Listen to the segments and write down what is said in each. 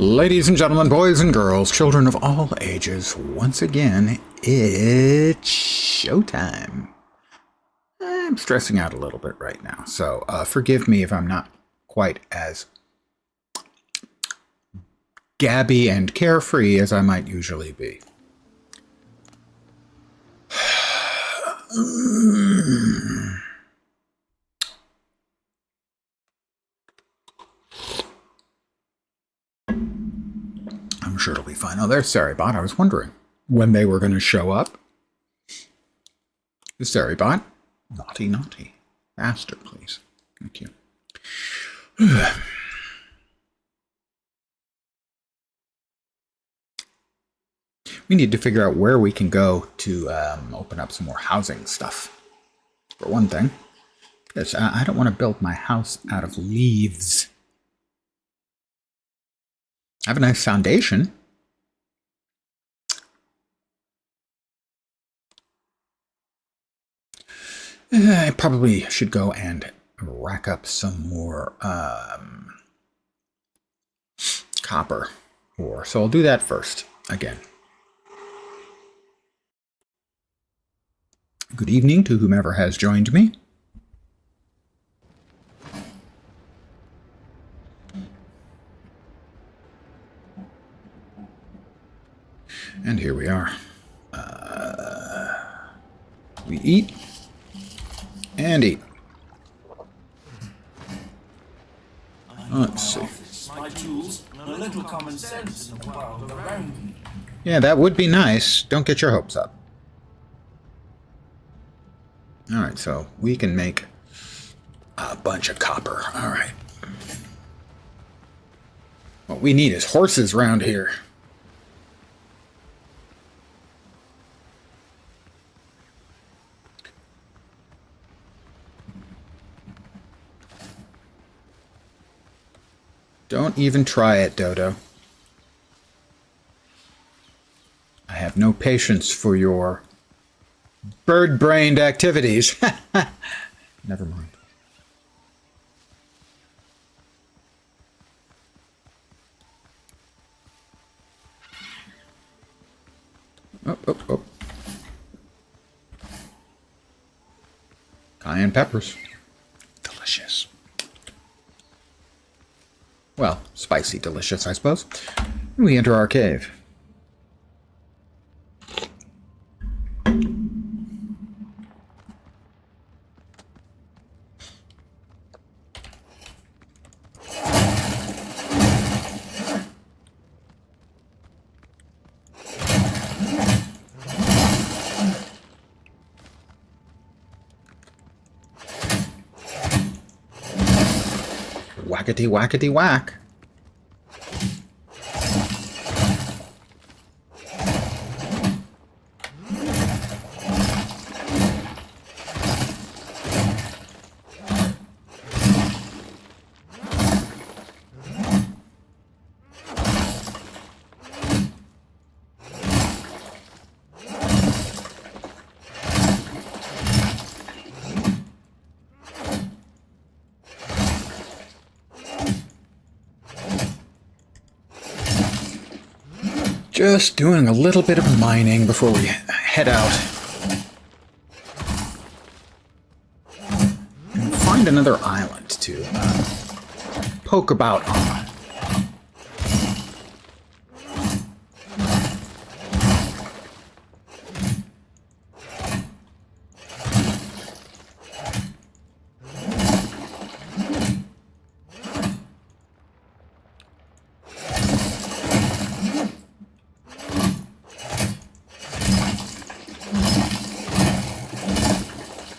Ladies and gentlemen, boys and girls, children of all ages, once again, it's showtime. I'm stressing out a little bit right now, so forgive me if I'm not quite as gabby and carefree as I might usually be. I'm sure it'll be fine. Oh, there's Saribot. I was wondering when they were going to show up. Saribot, naughty, naughty. Faster, please. Thank you. We need to figure out where we can go to open up some more housing stuff. For one thing, because I don't want to build my house out of leaves. I have a nice foundation. I probably should go and rack up some more copper ore. So I'll do that first, again. Good evening to whomever has joined me. And here we are. We eat and eat. Let's see. Yeah, that would be nice. Don't get your hopes up. Alright, so we can make a bunch of copper. Alright. What we need is horses around here. Don't even try it, Dodo. I have no patience for your bird-brained activities. Never mind. Oh, oh, oh. Cayenne peppers. Delicious. Well, spicy delicious, I suppose. We enter our cave. Whackety whackety whack. Just doing a little bit of mining before we head out. And find another island to poke about on.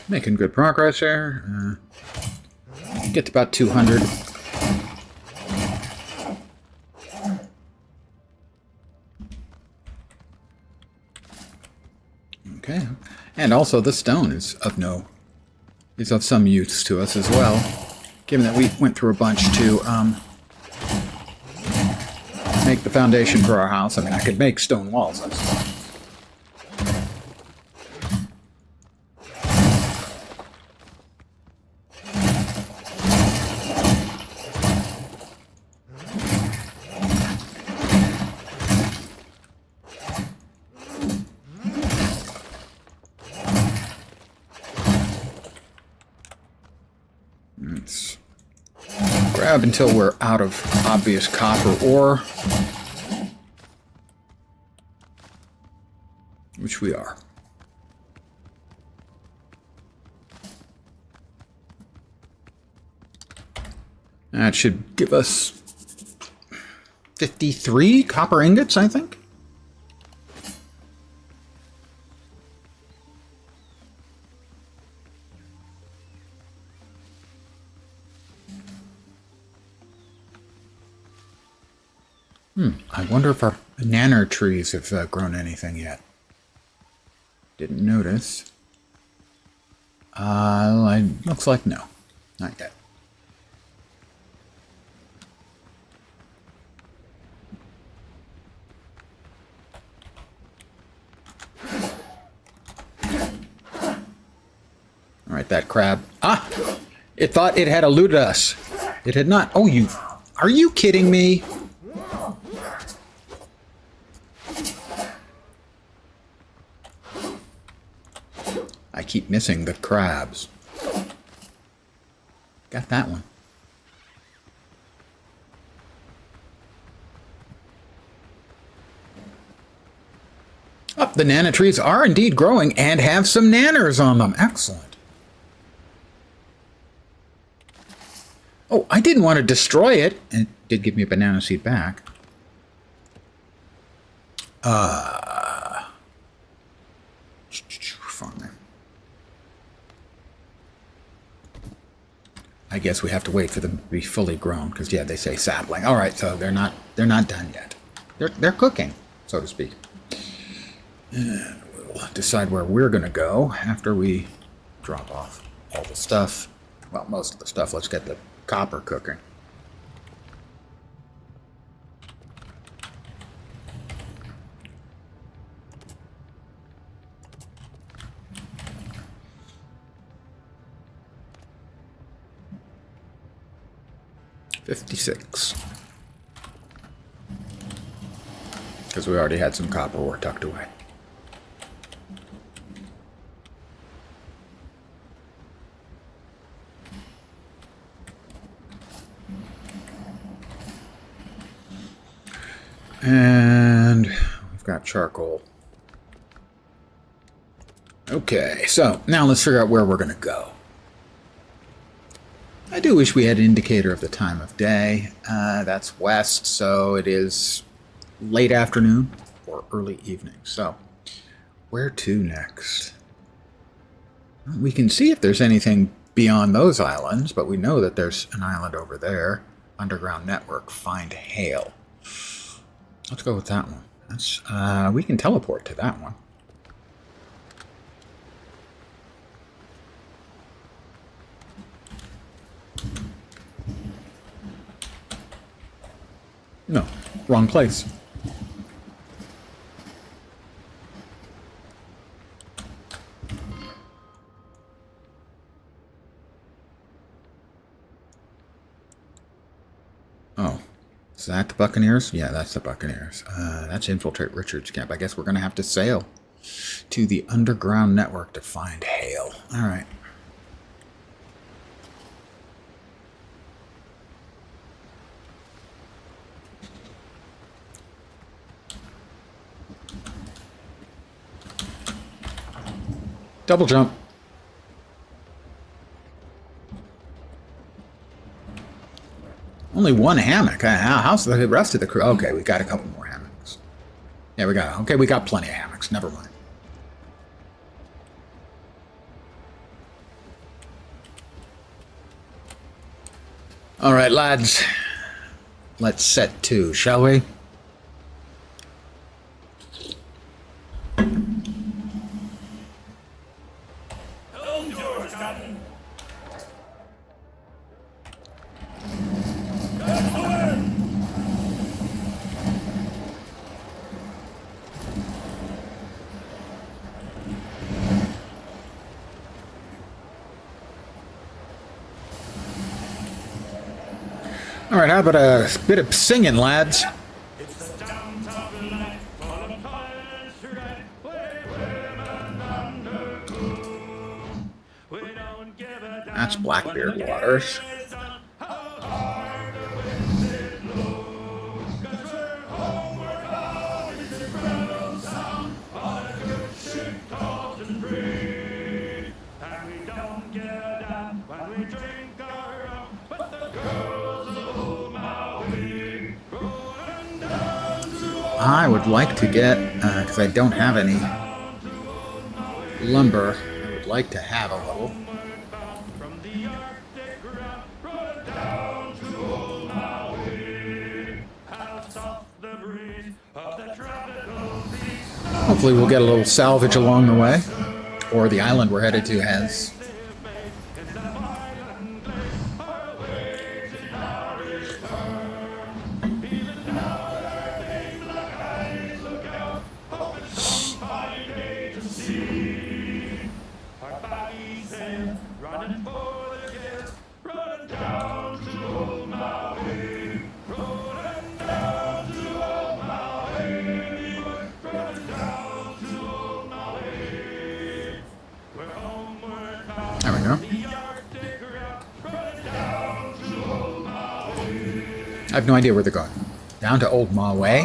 Making good progress here. Get to about 200. Okay. And also the stone is of some use to us as well. Given that we went through a bunch to make the foundation for our house. I mean, I could make stone walls, I suppose. Let's grab until we're out of obvious copper ore. Which we are. That should give us 53 copper ingots, I think. I wonder if our banana trees have grown anything yet. Didn't notice. Looks like no. Not yet. Alright, that crab. Ah! It thought it had eluded us. It had not. Oh, you... Are you kidding me? I keep missing the crabs. Got that one. Oh, the nana trees are indeed growing and have some nanners on them. Excellent. Oh, I didn't want to destroy it. And it did give me a banana seed back. Farming. I guess we have to wait for them to be fully grown, because yeah, they say sapling. All right, so they're not done yet. They're cooking, so to speak. And we'll decide where we're going to go after we drop off all the stuff. Well, most of the stuff. Let's get the copper cooking. $56. Because we already had some copper ore tucked away. And we've got charcoal. Okay, so now let's figure out where we're going to go. I do wish we had an indicator of the time of day. That's west, so it is late afternoon or early evening. So, where to next? We can see if there's anything beyond those islands, but we know that there's an island over there. Underground network, find hail. Let's go with that one. That's we can teleport to that one. No, wrong place. Oh, is that the Buccaneers? Yeah, that's the Buccaneers. That's infiltrate Richard's camp. I guess we're going to have to sail to the underground network to find hail. All right. Double jump. Only one hammock. How's the rest of the crew? Okay, we got a couple more hammocks. Yeah, we got plenty of hammocks. Never mind. All right, lads. Let's set to, shall we? All right, how about a bit of singing, lads? That's Blackbeard waters. I would like to get, because I don't have any lumber, I would like to have a little. Hopefully we'll get a little salvage along the way, or the island we're headed to has. There we go. I have no idea where they're going. Down to Old Ma Way?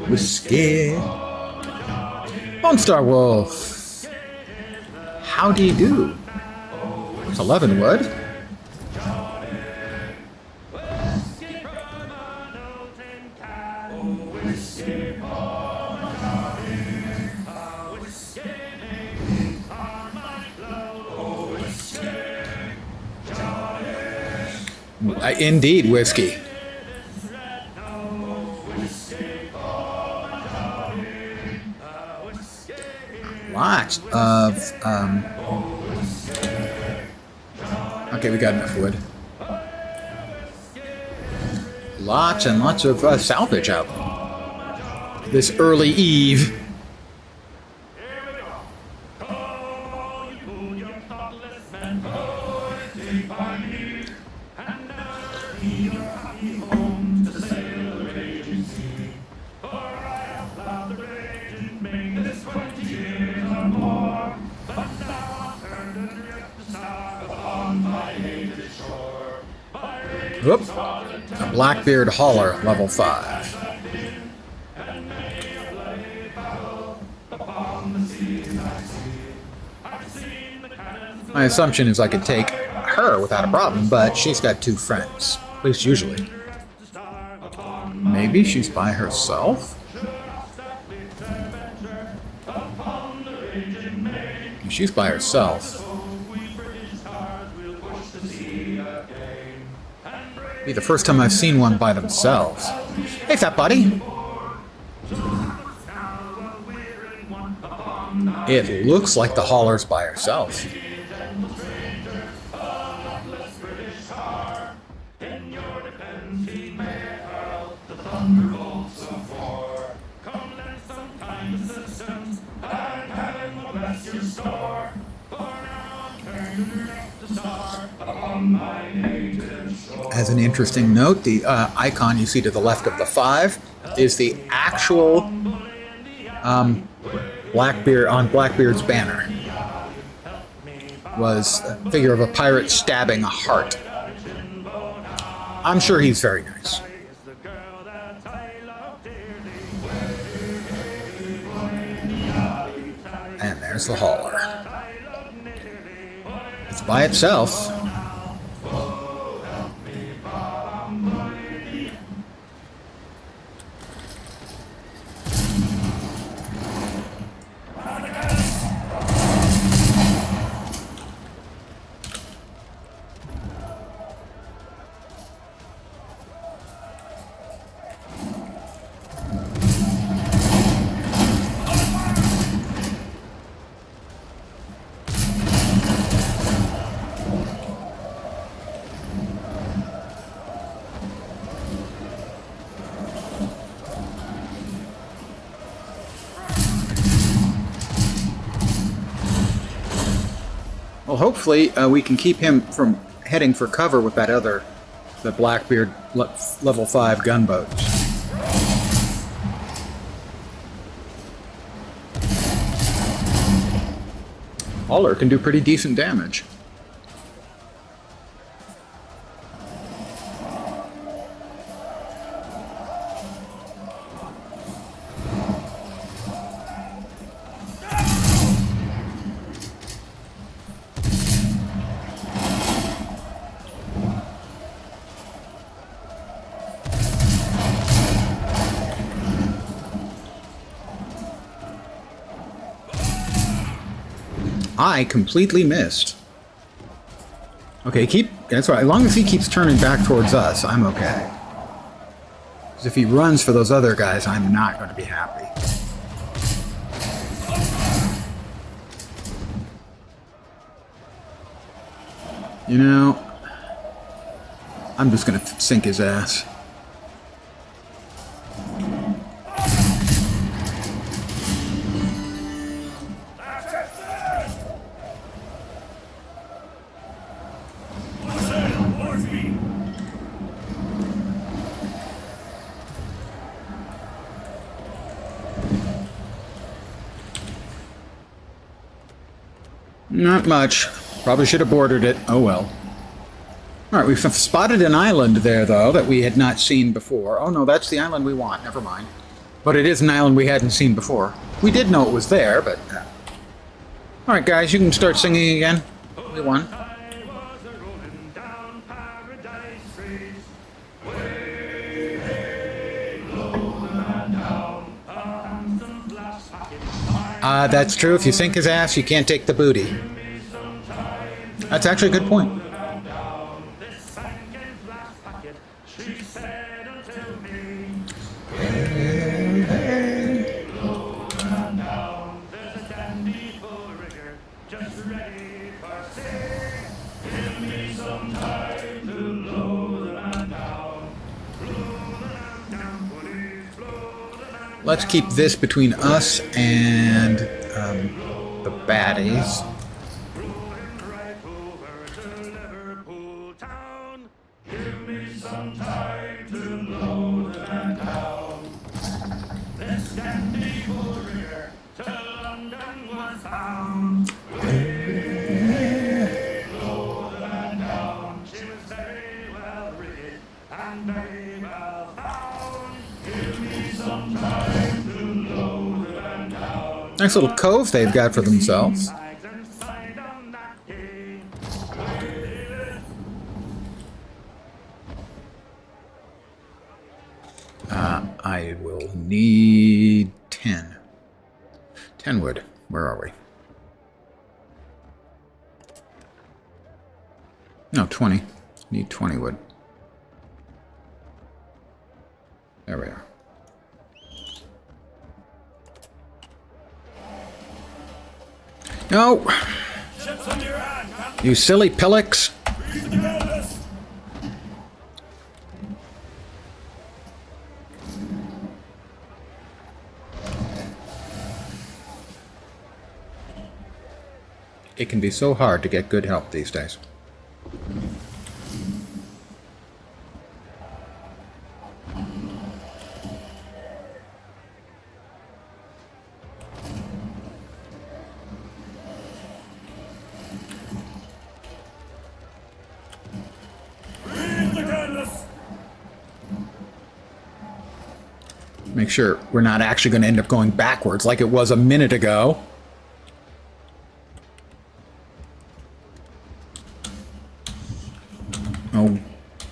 Whiskey. Lone Star Wolf. How do you do? It's 11 wood. Indeed, whiskey. Lots of, okay, we got enough wood. Lots and lots of salvage out this early eve. Whoop. A Blackbeard hauler, level 5. My assumption is I could take her without a problem, but she's got 2 friends. At least usually. Maybe she's by herself? If she's by herself. Be the first time I've seen one by themselves. Hey, fat buddy. It looks like the hauler's by herself. As an interesting note, the icon you see to the left of the 5 is the actual Blackbeard on Blackbeard's banner. Was a figure of a pirate stabbing a heart. I'm sure he's very nice. And there's the hauler. It's by itself. Well, hopefully we can keep him from heading for cover with that other The Blackbeard level 5 gunboats. Hauler can do pretty decent damage. I completely missed. Okay, that's right. As long as he keeps turning back towards us, I'm okay. Because if he runs for those other guys, I'm not going to be happy. You know, I'm just going to sink his ass. Not much. Probably should have bordered it. Oh well. Alright, we've spotted an island there, though, that we had not seen before. Oh no, that's the island we want. Never mind. But it is an island we hadn't seen before. We did know it was there, but... Alright, guys, you can start singing again. We won. That's true. If you sink his ass, you can't take the booty. That's actually a good point. Let's keep this between us and the baddies. Nice little cove they've got for themselves. I will need 10. 10 wood. Where are we? No, 20. Need 20 wood. There we are. No! You silly pillocks! It can be so hard to get good help these days. Make sure we're not actually going to end up going backwards like it was a minute ago. Oh,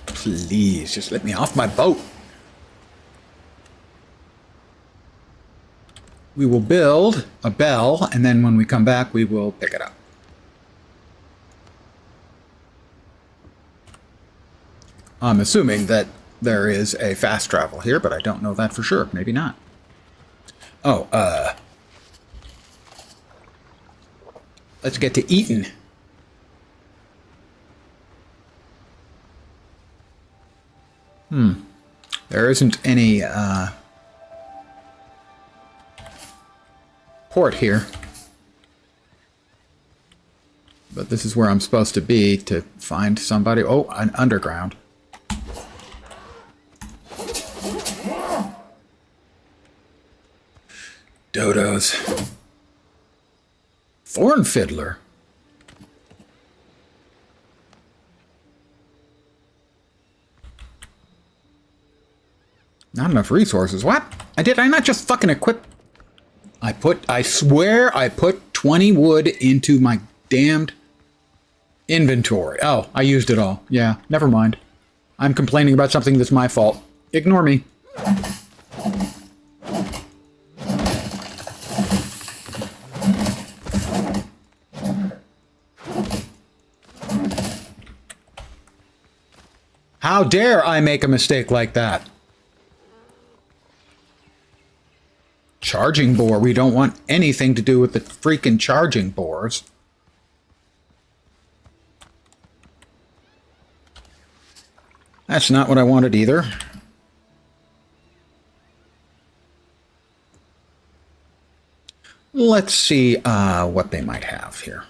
please, just let me off my boat. We will build a bell, and then when we come back, we will pick it up. I'm assuming that there is a fast travel here, but I don't know that for sure. Maybe not. Oh, let's get to eating. There isn't any port here. But this is where I'm supposed to be to find somebody. Oh, an underground. Dodos. Thorn Fiddler. Not enough resources. What? Did I not just fucking equip? I swear I put 20 wood into my damned inventory. Oh, I used it all. Yeah, never mind. I'm complaining about something that's my fault. Ignore me. How dare I make a mistake like that? Charging bore. We don't want anything to do with the freaking charging bores. That's not what I wanted either. Let's see what they might have here.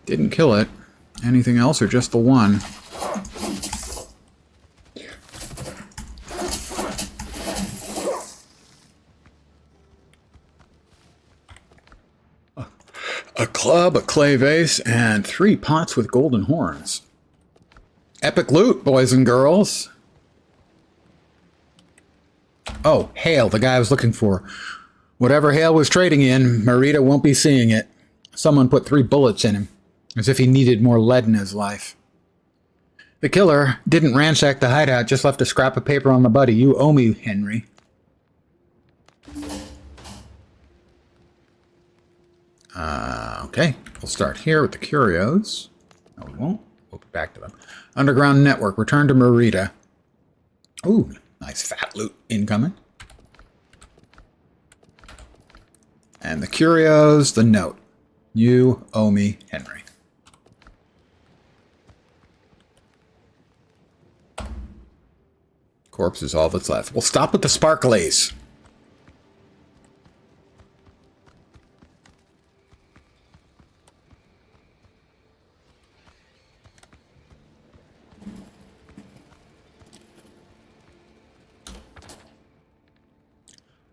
Didn't kill it. Anything else or just the one? A club, a clay vase, and 3 pots with golden horns. Epic loot, boys and girls. Oh, Hale, the guy I was looking for. Whatever Hale was trading in, Marita won't be seeing it. Someone put 3 bullets in him. As if he needed more lead in his life. The killer didn't ransack the hideout, just left a scrap of paper on the buddy. You owe me, Henry. Okay, we'll start here with the curios. No, we won't. We'll be back to them. Underground network. Return to Marita. Ooh, nice fat loot incoming. And the curios, the note. You owe me, Henry. Corpse is all that's left. We'll stop with the sparklies.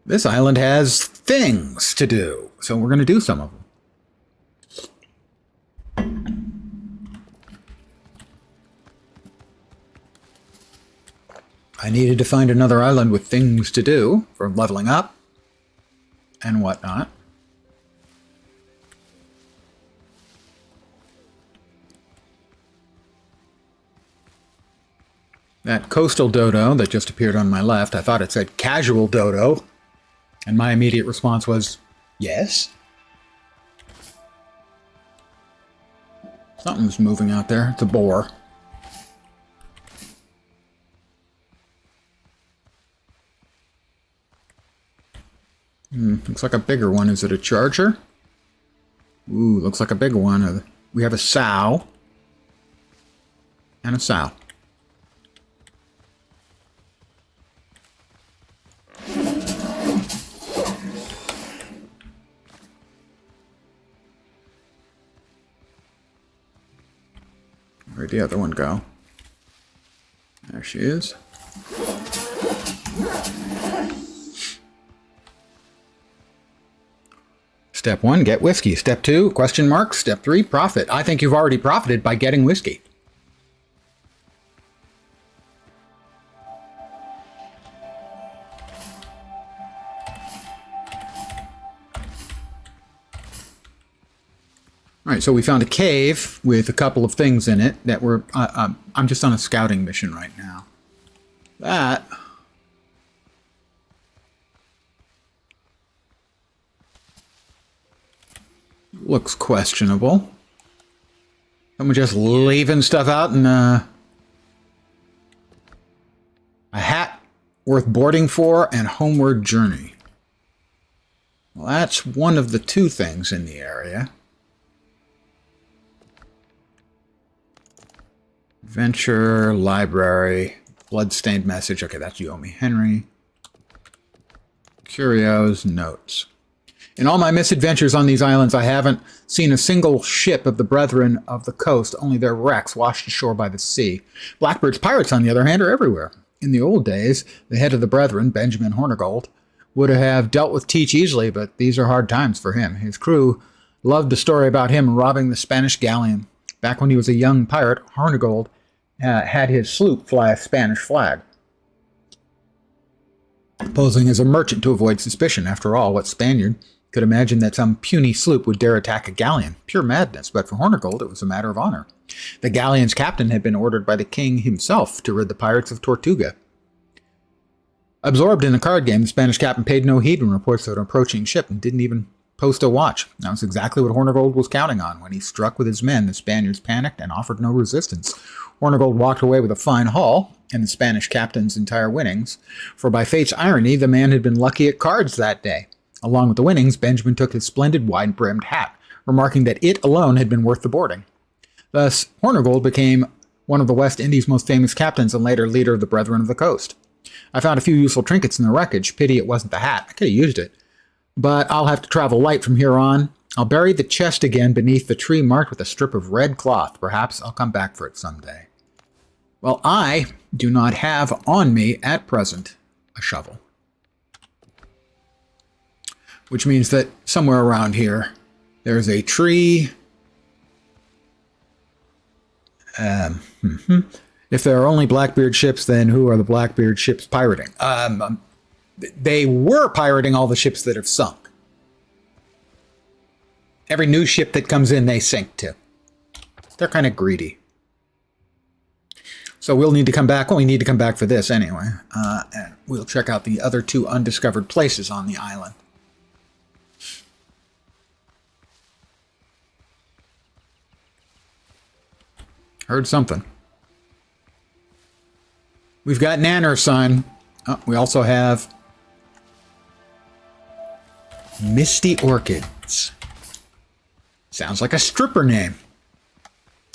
This island has things to do, so we're going to do some of them. I needed to find another island with things to do for leveling up and whatnot. That coastal dodo that just appeared on my left, I thought it said casual dodo, and my immediate response was, yes. Something's moving out there. It's a boar. Looks like a bigger one. Is it a charger? Ooh, looks like a big one. We have a sow. And a sow. Where'd the other one go? There she is. Step 1, get whiskey. Step 2, question mark. Step 3, profit. I think you've already profited by getting whiskey. All right, so we found a cave with a couple of things in it that were... I'm just on a scouting mission right now. That... looks questionable. Someone just leaving stuff out in a hat worth boarding for and homeward journey. Well, that's one of the 2 things in the area. Adventure, library, bloodstained message. Okay, that's you owe me, Henry. Curios, notes. In all my misadventures on these islands, I haven't seen a single ship of the Brethren of the Coast, only their wrecks washed ashore by the sea. Blackbeard's pirates, on the other hand, are everywhere. In the old days, the head of the Brethren, Benjamin Hornigold, would have dealt with Teach easily, but these are hard times for him. His crew loved the story about him robbing the Spanish galleon. Back when he was a young pirate, Hornigold had his sloop fly a Spanish flag, posing as a merchant to avoid suspicion. After all, what Spaniard could imagine that some puny sloop would dare attack a galleon? Pure madness, but for Hornigold it was a matter of honor. The galleon's captain had been ordered by the king himself to rid the pirates of Tortuga. Absorbed in the card game, the Spanish captain paid no heed when reports of an approaching ship and didn't even post a watch. That was exactly what Hornigold was counting on. When he struck with his men, the Spaniards panicked and offered no resistance. Hornigold walked away with a fine haul and the Spanish captain's entire winnings, for by fate's irony, the man had been lucky at cards that day. Along with the winnings, Benjamin took his splendid wide-brimmed hat, remarking that it alone had been worth the boarding. Thus, Hornigold became one of the West Indies' most famous captains and later leader of the Brethren of the Coast. I found a few useful trinkets in the wreckage. Pity it wasn't the hat. I could have used it. But I'll have to travel light from here on. I'll bury the chest again beneath the tree marked with a strip of red cloth. Perhaps I'll come back for it someday. Well, I do not have on me at present a shovel, which means that somewhere around here there's a tree. If there are only Blackbeard ships, then who are the Blackbeard ships pirating? They were pirating all the ships that have sunk. Every new ship that comes in, they sink to. They're kind of greedy. So we'll need to come back. Well, we need to come back for this anyway. And we'll check out the other two undiscovered places on the island. Heard something. We've got Nanner sign. Oh, we also have Misty Orchids. Sounds like a stripper name.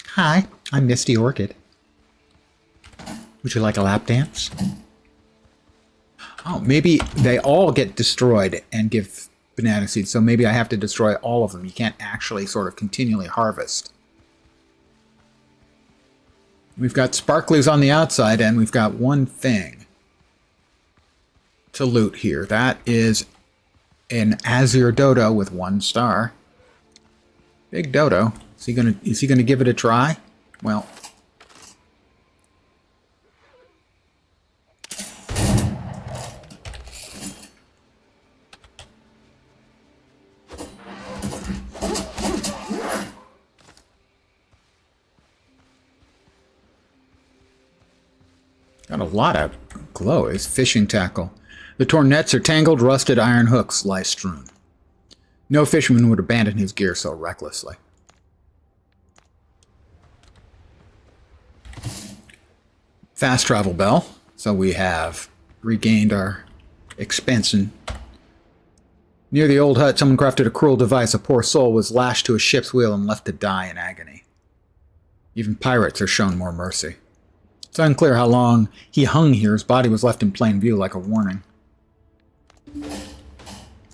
Hi, I'm Misty Orchid. Would you like a lap dance? Oh, maybe they all get destroyed and give banana seeds, so maybe I have to destroy all of them. You can't actually sort of continually harvest. We've got sparklies on the outside, and we've got one thing to loot here. That is an Azure Dodo with 1 star. Big Dodo. Is he gonna give it a try? Well, got a lot of glow. Is fishing tackle. The torn nets are tangled, rusted iron hooks lie strewn. No fisherman would abandon his gear so recklessly. Fast travel bell. So we have regained our expansion. Near the old hut, someone crafted a cruel device. A poor soul was lashed to a ship's wheel and left to die in agony. Even pirates are shown more mercy. It's unclear how long he hung here. His body was left in plain view like a warning.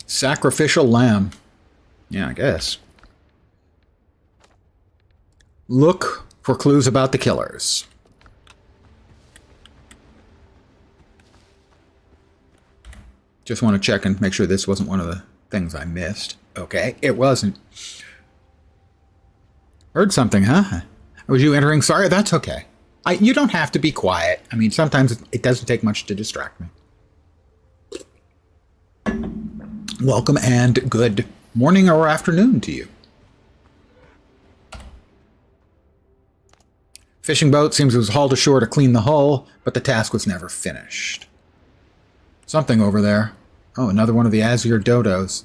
Sacrificial lamb. Yeah, I guess. Look for clues about the killers. Just want to check and make sure this wasn't one of the things I missed. Okay, it wasn't. Heard something, huh? Was you entering? Sorry, that's okay. You don't have to be quiet. I mean, sometimes it doesn't take much to distract me. Welcome and good morning or afternoon to you. Fishing boat seems it was hauled ashore to clean the hull, but the task was never finished. Something over there. Oh, another one of the Azure Dodos.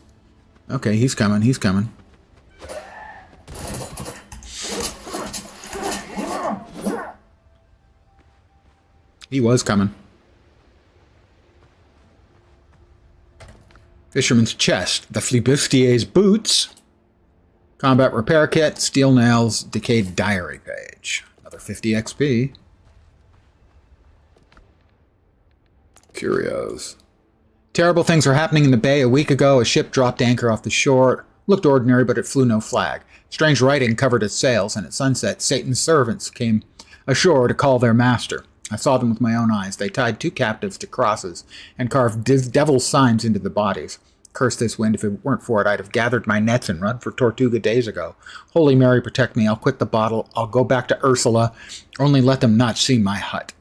Okay, he's coming, he's coming. He was coming. Fisherman's chest. The Flibustier's boots. Combat repair kit. Steel nails. Decayed diary page. Another 50 XP. Curios. Terrible things are happening in the bay. A week ago, a ship dropped anchor off the shore. Looked ordinary, but it flew no flag. Strange writing covered its sails, and at sunset, Satan's servants came ashore to call their master. I saw them with my own eyes. They tied 2 captives to crosses and carved devil's signs into the bodies. Curse this wind. If it weren't for it, I'd have gathered my nets and run for Tortuga days ago. Holy Mary, protect me. I'll quit the bottle. I'll go back to Ursula. Only let them not see my hut.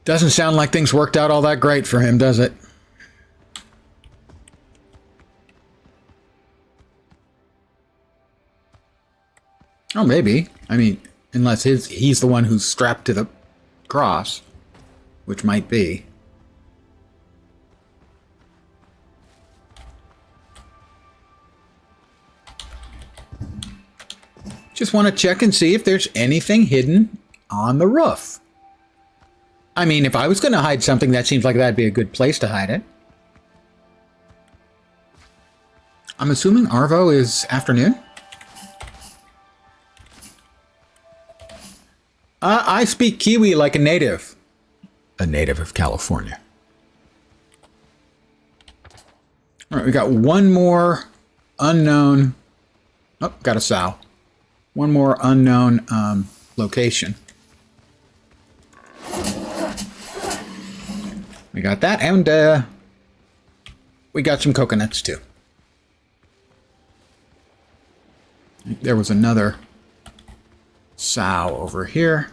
Doesn't sound like things worked out all that great for him, does it? Oh, maybe. I mean, unless he's the one who's strapped to the cross, which might be. Just want to check and see if there's anything hidden on the roof. I mean, if I was going to hide something, that seems like that'd be a good place to hide it. I'm assuming Arvo is afternoon? I speak Kiwi like a native. A native of California. All right, we got one more unknown... Oh, got a sow. One more unknown location. We got that, and we got some coconuts, too. There was another sow over here,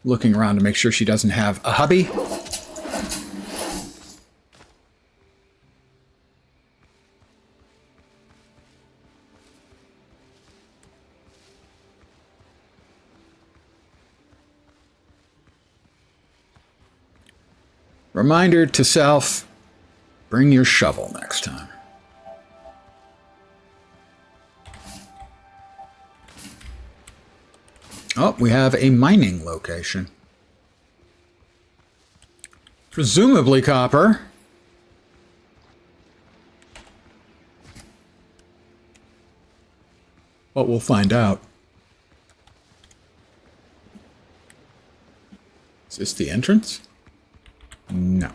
looking around to make sure she doesn't have a hubby. Reminder to self, bring your shovel next time. Oh, we have a mining location. Presumably copper. But we'll find out. Is this the entrance? No.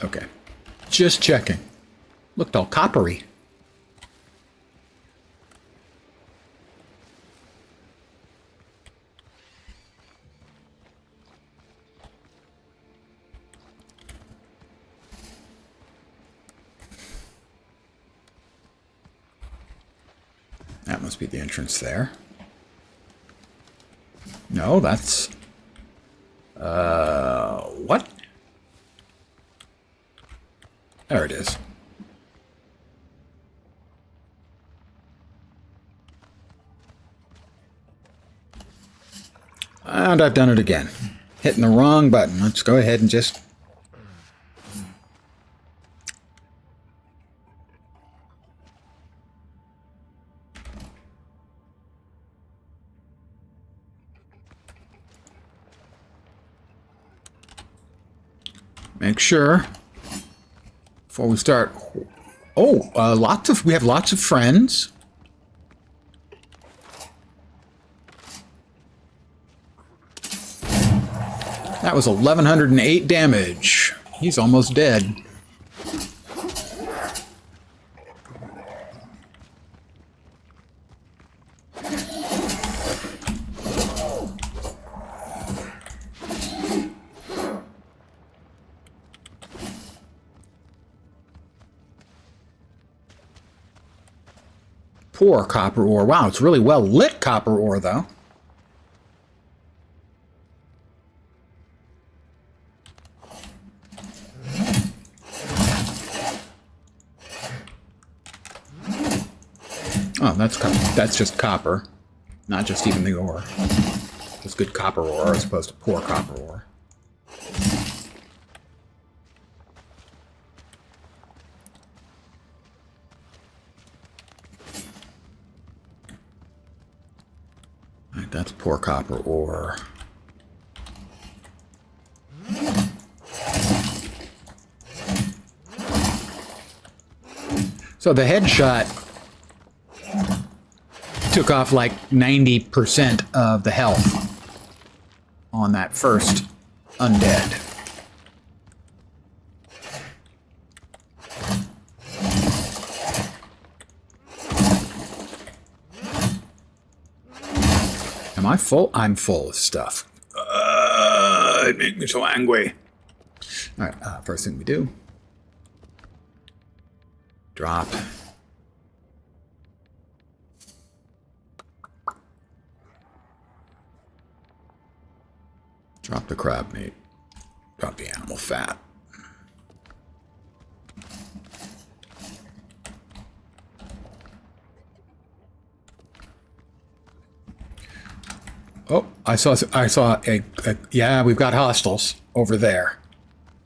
Okay. Just checking. Looked all coppery. That must be the entrance there. No, that's... what? There it is. And I've done it again. Hitting the wrong button. Let's go ahead and just... make sure before we start. Oh, we have lots of friends. That was 1108 damage. He's almost dead. Poor copper ore. Wow, it's really well lit copper ore, though. Oh, that's just copper, not just even the ore. It's good copper ore as opposed to poor copper ore. All right, that's poor copper ore. So the headshot took off like 90% of the health on that first undead. Am I full? I'm full of stuff. It makes me so angry. All right, first thing we do. Drop. Drop the crab meat. Drop the animal fat. Oh, I saw a yeah, we've got hostiles over there.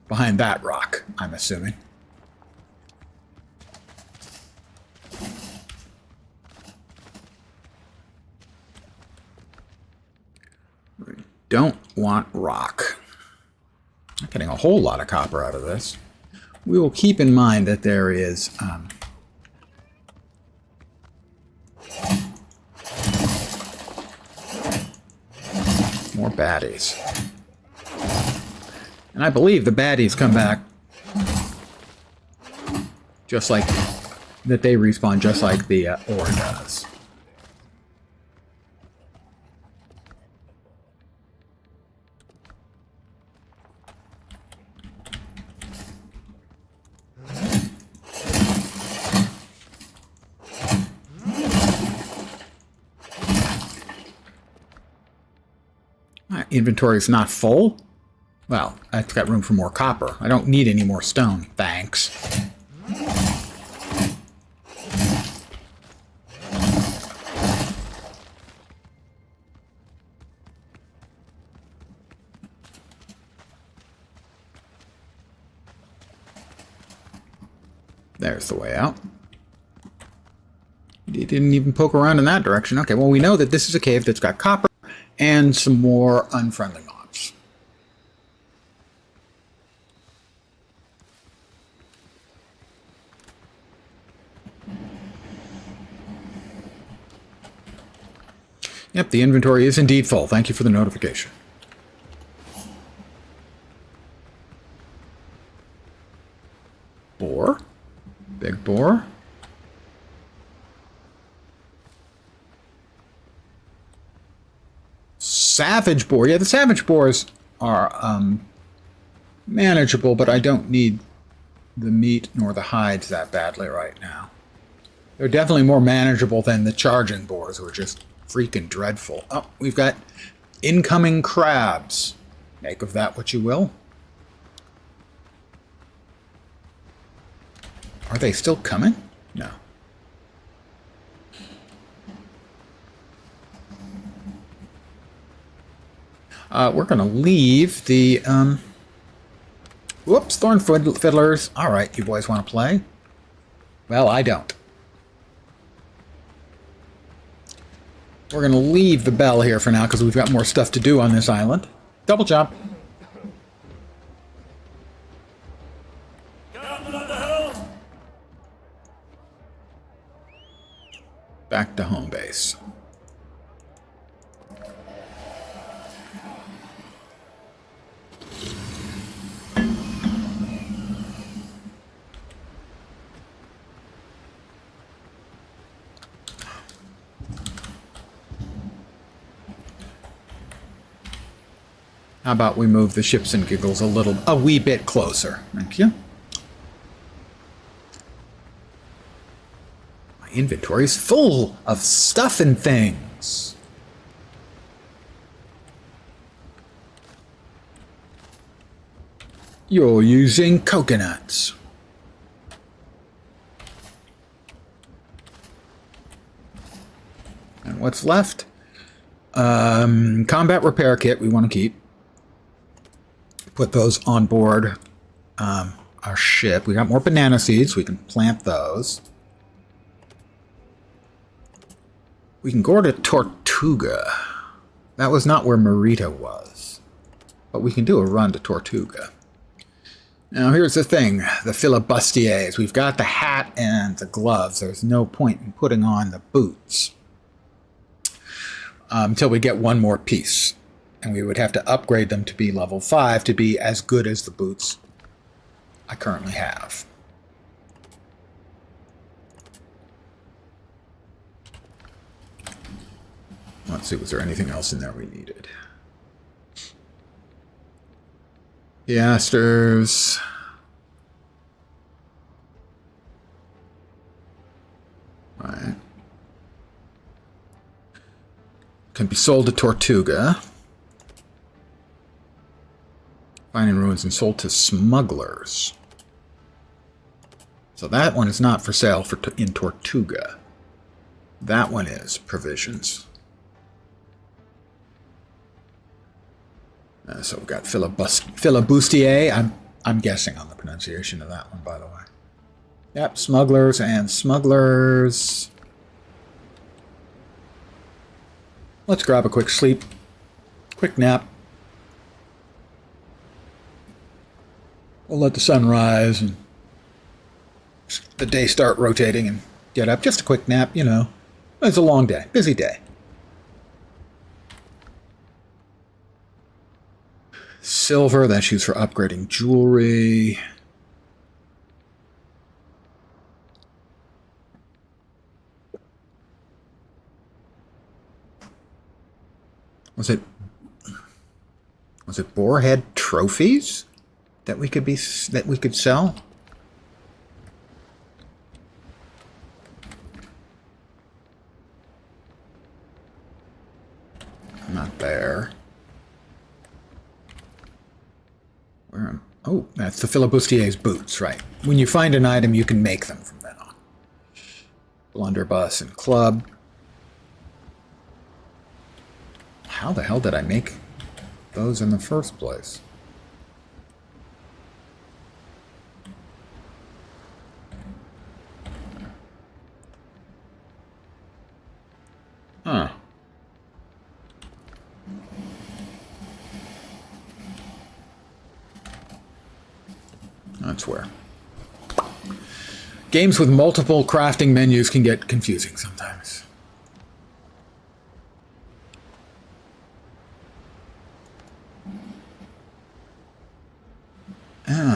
Behind that rock, I'm assuming. We don't want rock. Not getting a whole lot of copper out of this. We will keep in mind that there is more baddies. And I believe the baddies come back just like that, they respawn just like the ore does. My inventory is not full. Well, I've got room for more copper. I don't need any more stone, thanks. There's the way out. You didn't even poke around in that direction. Okay, well, we know that this is a cave that's got copper and some more unfriendly mobs. Yep, the inventory is indeed full. Thank you for the notification. Boar. Big boar. Savage boar. Yeah, the savage boars are manageable, but I don't need the meat nor the hides that badly right now. They're definitely more manageable than the charging boars, who are just freaking dreadful. Oh, we've got incoming crabs. Make of that what you will. Are they still coming? No. We're going to leave the... Whoops, thorn fiddlers. All right, you boys want to play? Well, I don't. We're going to leave the bell here for now because we've got more stuff to do on this island. Double jump. Back to home base. How about we move the ships and giggles a wee bit closer? Thank you. My inventory's full of stuff and things. You're using coconuts. And what's left? Combat repair kit we want to keep. Put those on board our ship. We got more banana seeds. We can plant those. We can go to Tortuga. That was not where Marita was. But we can do a run to Tortuga. Now here's the thing, the filibustiers. We've got the hat and the gloves. There's no point in putting on the boots until we get one more piece. And we would have to upgrade them to be level 5 to be as good as the boots I currently have. Let's see, was there anything else in there we needed? Piasters. Right. Can be sold to Tortuga. Finding ruins and sold to smugglers. So that one is not for sale in Tortuga. That one is provisions. So we've got filibustier. I'm guessing on the pronunciation of that one, by the way. Yep, smugglers and smugglers. Let's grab a quick sleep. Quick nap. We'll let the sun rise and the day start rotating and get up. Just a quick nap, you know. It's a long day. Busy day. Silver, that's used for upgrading jewelry. Was it boarhead trophies that we could sell? Not there. Oh, that's the filibustier's boots, right. When you find an item, you can make them from then on. Blunderbuss and club. How the hell did I make those in the first place? Huh. That's where. Games with multiple crafting menus can get confusing sometimes.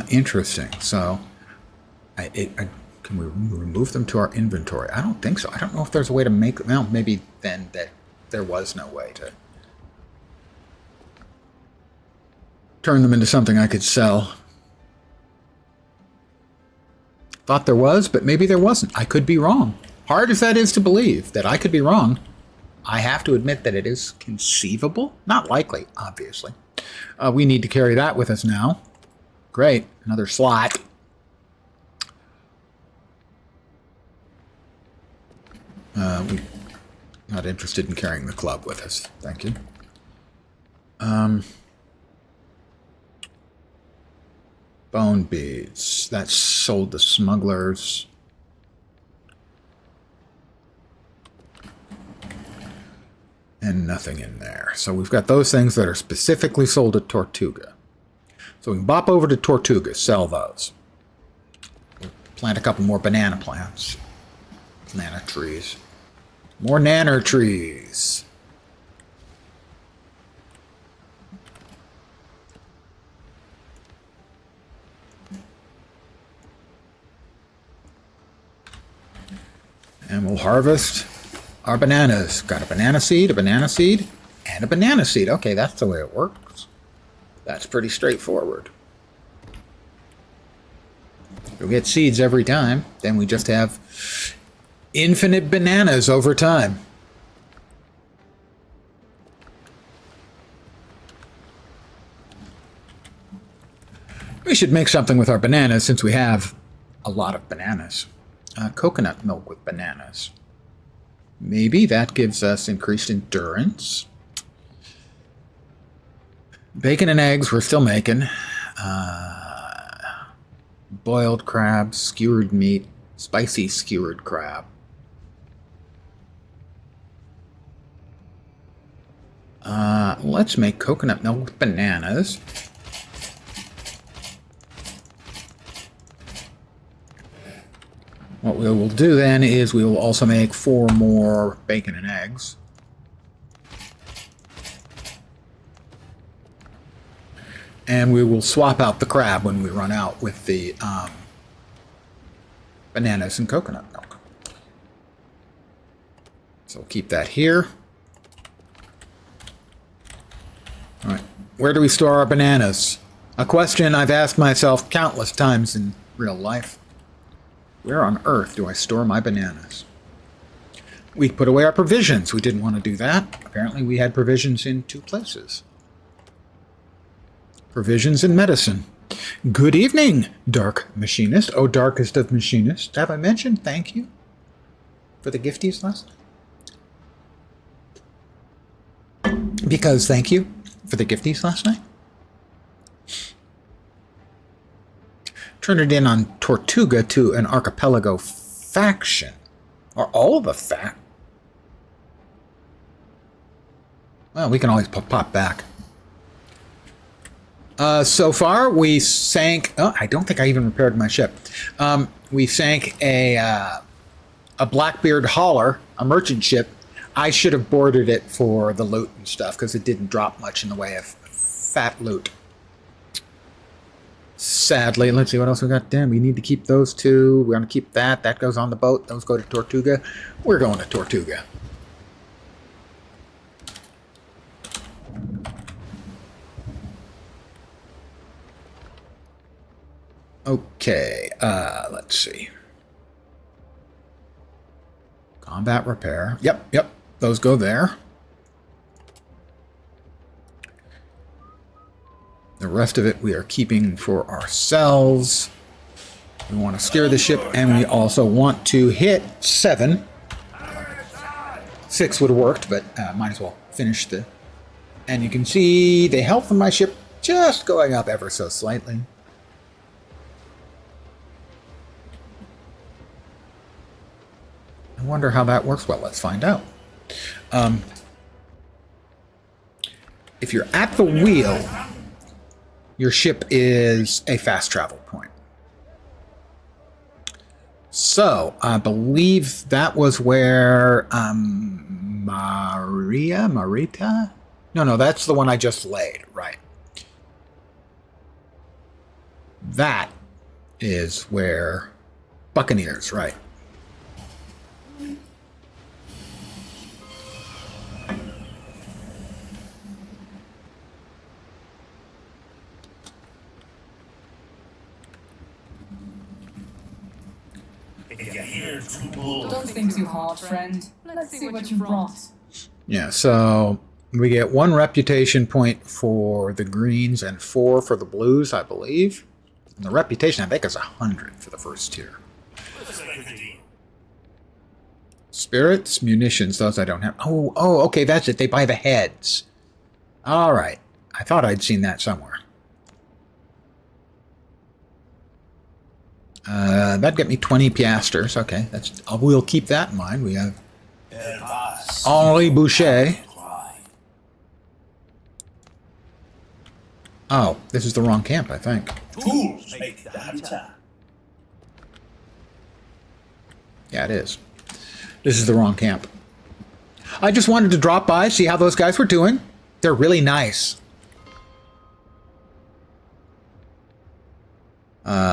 Interesting. So, can we remove them to our inventory? I don't think so. I don't know if there's a way to make them. Well, maybe then that there was no way to turn them into something I could sell. Thought there was, but maybe there wasn't. I could be wrong. Hard as that is to believe that I could be wrong, I have to admit that it is conceivable. Not likely, obviously. We need to carry that with us now. Great, another slot. We're not interested in carrying the club with us. Thank you. Bone beads. That's sold to smugglers. And nothing in there. So we've got those things that are specifically sold at Tortuga. So we can bop over to Tortuga, sell those. We'll plant a couple more banana plants. Banana trees. More nanner trees. And we'll harvest our bananas. Got a banana seed, and a banana seed. Okay, that's the way it works. That's pretty straightforward. You'll get seeds every time. Then we just have infinite bananas over time. We should make something with our bananas since we have a lot of bananas. Coconut milk with bananas. Maybe that gives us increased endurance. Bacon and eggs we're still making. Boiled crab, skewered meat, spicy skewered crab. Let's make coconut milk with bananas. What we will do then is we will also make 4 more bacon and eggs. And we will swap out the crab when we run out with the bananas and coconut milk. So we'll keep that here. All right, where do we store our bananas? A question I've asked myself countless times in real life. Where on earth do I store my bananas? We put away our provisions. We didn't want to do that. Apparently we had provisions in 2 places. Provisions and medicine. Good evening, Dark Machinist. Oh, Darkest of Machinists. Have I mentioned thank you for the gifties last night? Because thank you for the gifties last night. Turned it in on Tortuga to an archipelago faction. Or all the fact. Well, we can always pop back. So far, we sank... Oh, I don't think I even repaired my ship. We sank a Blackbeard hauler, a merchant ship. I should have boarded it for the loot and stuff, because it didn't drop much in the way of fat loot. Sadly, let's see what else we got. Damn, we need to keep those 2. We're going to keep that. That goes on the boat. Those go to Tortuga. We're going to Tortuga. Okay, let's see. Combat repair. Yep, those go there. The rest of it we are keeping for ourselves. We want to steer the ship, and we also want to hit 7. 6 would have worked, but might as well finish the... And you can see the health of my ship just going up ever so slightly. I wonder how that works. Well, let's find out. If you're at the wheel, your ship is a fast travel point. So, I believe that was where Marita? No, that's the one I just laid, right. That is where Buccaneers, right. Don't think too hard, friend. Let's see what you brought. Yeah, so we get 1 reputation point for the greens and 4 for the blues, I believe. And the reputation, I think, is 100 for the first tier. Spirits, munitions, those I don't have. Oh, okay, that's it. They buy the heads. All right. I thought I'd seen that somewhere. That'd get me 20 piastres. Okay, we'll keep that in mind. We have Henri Boucher. Oh, this is the wrong camp, I think. Tools make the hunter. Yeah, it is. This is the wrong camp. I just wanted to drop by, see how those guys were doing. They're really nice.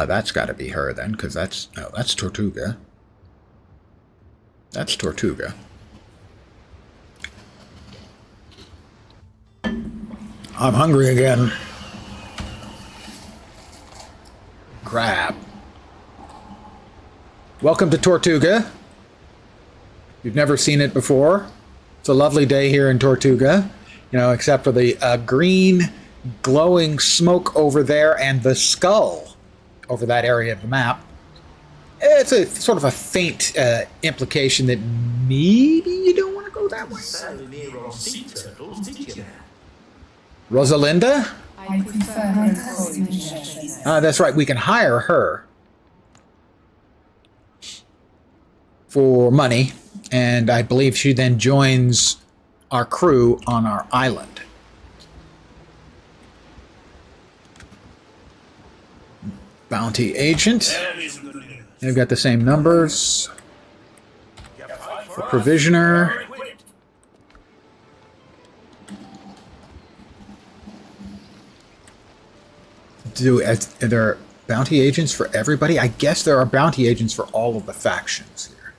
That's got to be her then, because that's Tortuga. That's Tortuga. I'm hungry again. Crab. Welcome to Tortuga. You've never seen it before. It's a lovely day here in Tortuga, you know, except for the green glowing smoke over there and the skull over that area of the map. It's a sort of a faint implication that maybe you don't want to go that way. Rosalinda? I prefer her. That's right, we can hire her for money, and I believe she then joins our crew on our island. Bounty agent. They've got the same numbers. The provisioner. Are there bounty agents for everybody? I guess there are bounty agents for all of the factions here.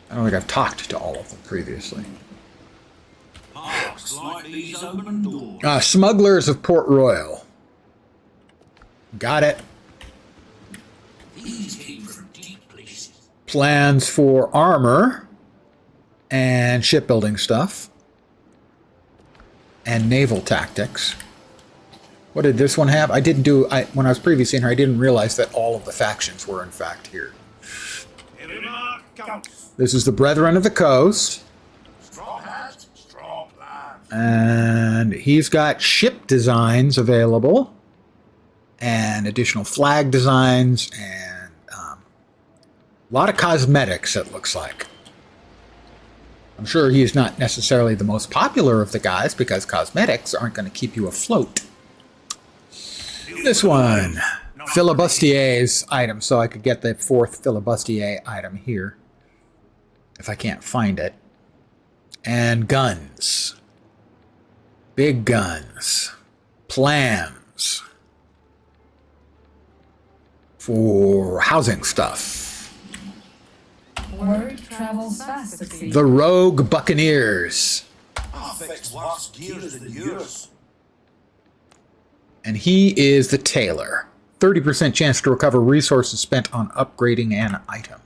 I don't think I've talked to all of them previously. Smugglers of Port Royal. Got it. Plans for armor and shipbuilding stuff and naval tactics. What did this one have? I didn't do, when I was previously in here, I didn't realize that all of the factions were in fact here. This is the Brethren of the Coast. And he's got ship designs available and additional flag designs and a lot of cosmetics, it looks like. I'm sure he's not necessarily the most popular of the guys because cosmetics aren't going to keep you afloat. This one, filibustier's item, so I could get the 4th filibustier item here if I can't find it. And guns. Big guns. Plans. For housing stuff. Word travels fast, it seems. The Rogue Buccaneers. And he is the tailor. 30% chance to recover resources spent on upgrading an item.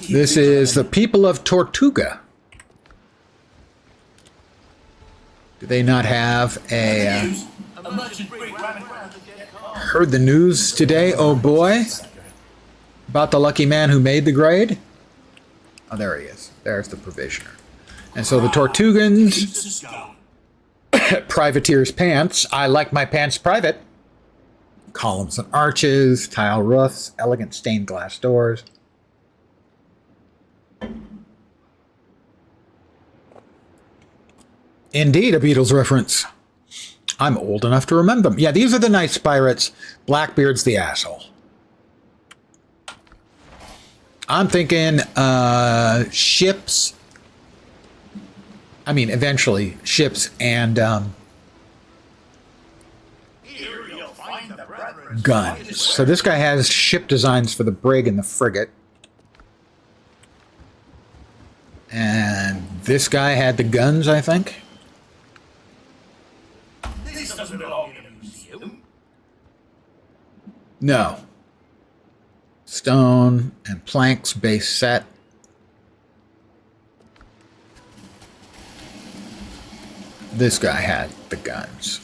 This is the people of Tortuga. Do they not have a... heard the news today, oh boy, about the lucky man who made the grade? Oh, there he is. There's the provisioner. And so the Tortugans, privateer's pants. I like my pants private. Columns and arches, tile roofs, elegant stained glass doors. Indeed, a Beatles reference. I'm old enough to remember them. Yeah, these are the nice pirates. Blackbeard's the asshole. I'm thinking ships. I mean, eventually ships and guns. So this guy has ship designs for the brig and the frigate. And this guy had the guns, I think. This doesn't belong in a museum. No. Stone and planks base set. This guy had the guns,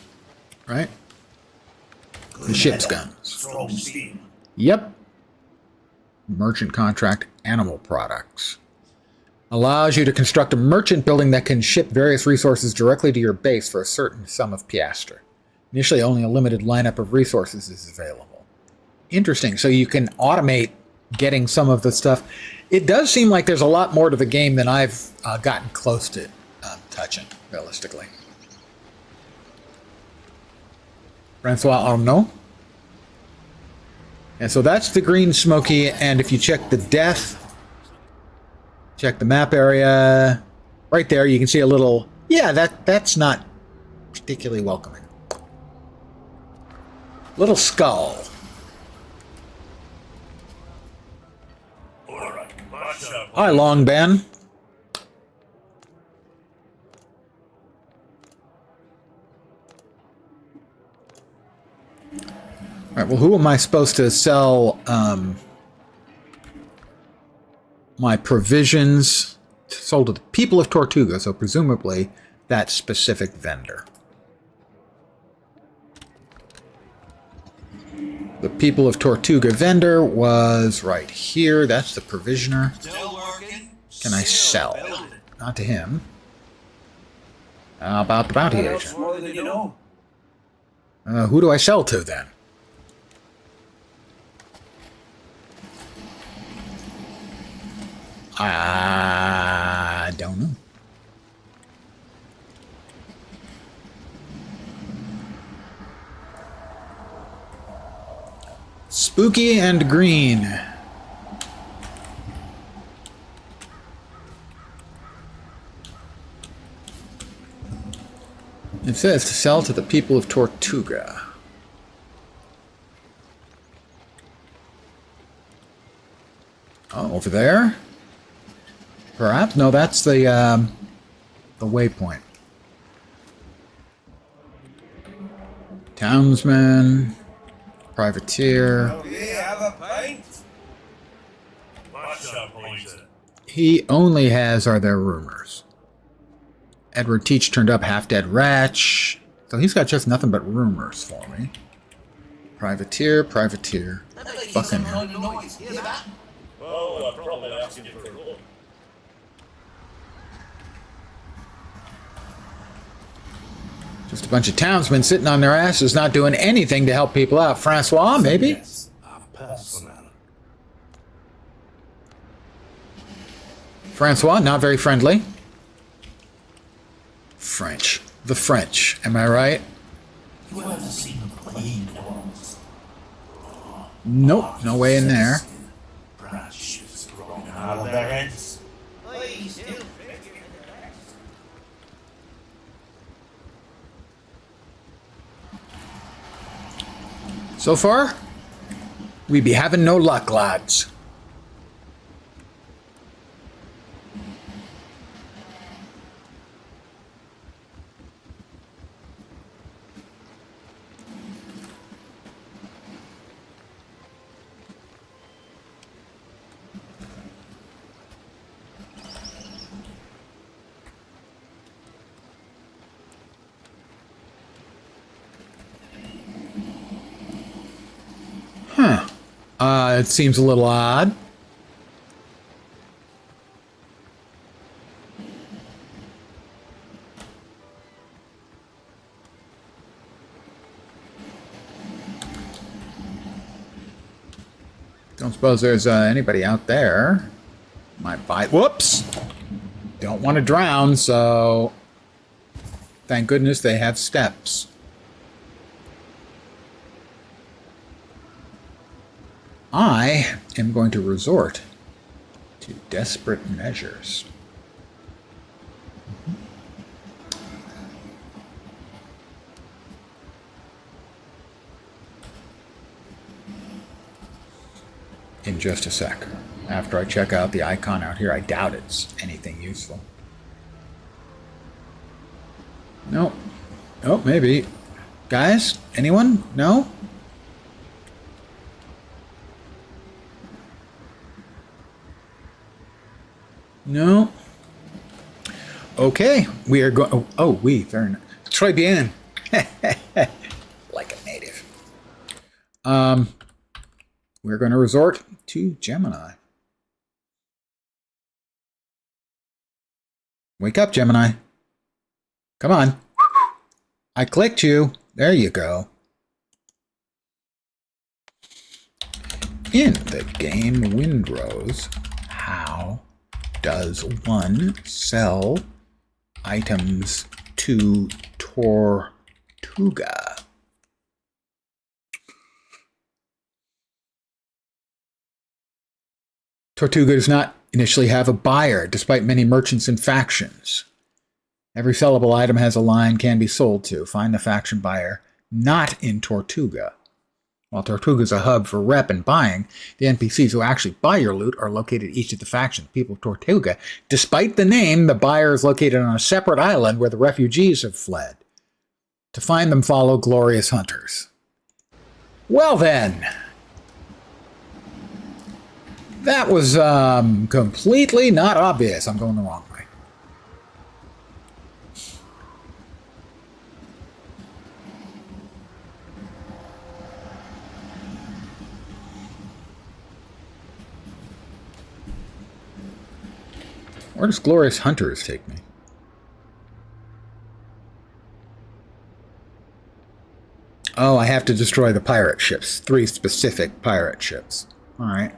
right? The ship's guns. Strong steam. Yep. Merchant contract, animal products. Allows you to construct a merchant building that can ship various resources directly to your base for a certain sum of piastre. Initially, only a limited lineup of resources is available. Interesting. So you can automate getting some of the stuff. It does seem like there's a lot more to the game than I've gotten close to touching, realistically. Francois Arnaud. And so that's the green smoky, and if you check the death, check the map area, right there you can see a little, yeah, that's not particularly welcoming. Little skull. Hi, Long Ben. All right, well, who am I supposed to sell my provisions? Sold to the people of Tortuga, so presumably that specific vendor. The people of Tortuga vendor was right here. That's the provisioner. Can I sell? Not to him. How about the bounty agent? Who do I sell to then? I don't know. Spooky and green. It says to sell to the people of Tortuga. Oh, over there? Perhaps? No, that's the waypoint. Townsman, privateer. Oh, yeah, have a pint? What's up, pointer? He only has Are There Rumors. Edward Teach turned up half-dead Ratch. So he's got just nothing but rumors for me. Privateer, privateer. Buccaneer. Oh, I'm probably asking for a loan. Just a bunch of townsmen sitting on their asses not doing anything to help people out. Francois, maybe? Yes, a personal. Francois, not very friendly. French. The French. Am I right? You ever seen the plague ones? Nope. No way in there. Branches growing out of their heads. So far, we be having no luck, lads. Huh. It seems a little odd. Don't suppose there's anybody out there. Might buy. Whoops! Don't want to drown, so thank goodness they have steps. I am going to resort to desperate measures. In just a sec. After I check out the icon out here, I doubt it's anything useful. Nope. Oh, maybe. Guys? Anyone? No? No. Okay, we are going. Oh, we. Very nice. Très bien. Like a native. We're going to resort to Gemini. Wake up, Gemini. Come on. I clicked you. There you go. In the game Windrose, how does one sell items to Tortuga? Tortuga does not initially have a buyer, despite many merchants and factions. Every sellable item has a line can be sold to. Find the faction buyer not in Tortuga. While Tortuga is a hub for rep and buying, the NPCs who actually buy your loot are located each of the factions. People of Tortuga, despite the name, the buyer is located on a separate island where the refugees have fled. To find them, follow glorious hunters. Well then, that was completely not obvious. I'm going the wrong way. Where does Glorious Hunters take me? Oh, I have to destroy the pirate ships. 3 specific pirate ships. All right.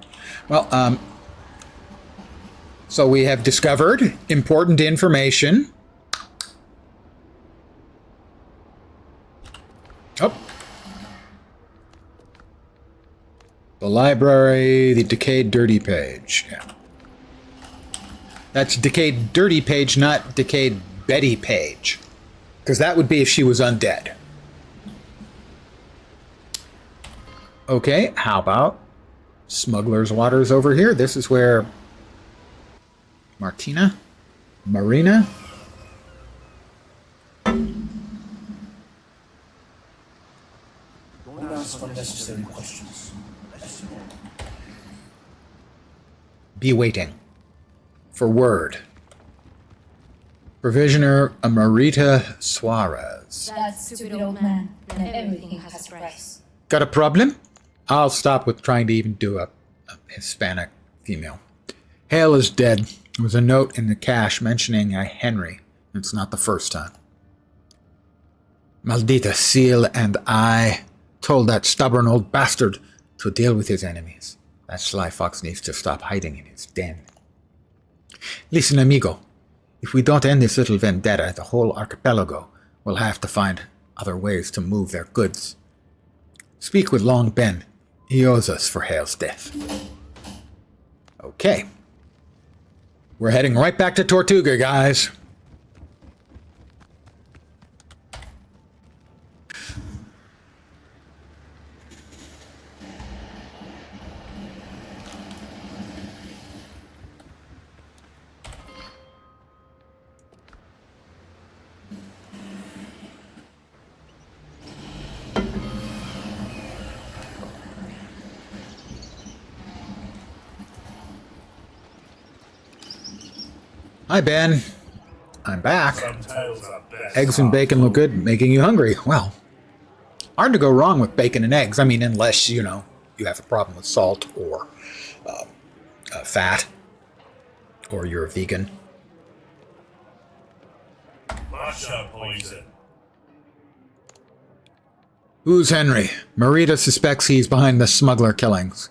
Well, so we have discovered important information. Oh. library, the decayed dirty page. Yeah. That's decayed dirty page, not decayed Betty page. Because that would be if she was undead. Okay, how about Smuggler's Waters over here? This is where Marina? Don't ask unnecessary questions. Be waiting for word. Provisioner Amarita Suarez. That stupid old man, and everything has a price. Got a problem? I'll stop with trying to even do a Hispanic female. Hale is dead. There was a note in the cache mentioning a Henry. It's not the first time. Maldita Seal and I told that stubborn old bastard to deal with his enemies. That sly fox needs to stop hiding in his den. Listen, amigo. If we don't end this little vendetta, the whole archipelago will have to find other ways to move their goods. Speak with Long Ben. He owes us for Hale's death. Okay. We're heading right back to Tortuga, guys. Hi, Ben. I'm back. Some tales are best. Eggs and bacon look good, making you hungry. Well, hard to go wrong with bacon and eggs. I mean, unless, you have a problem with salt or fat, or you're a vegan. Matcha poison. Who's Henry? Marita suspects he's behind the smuggler killings,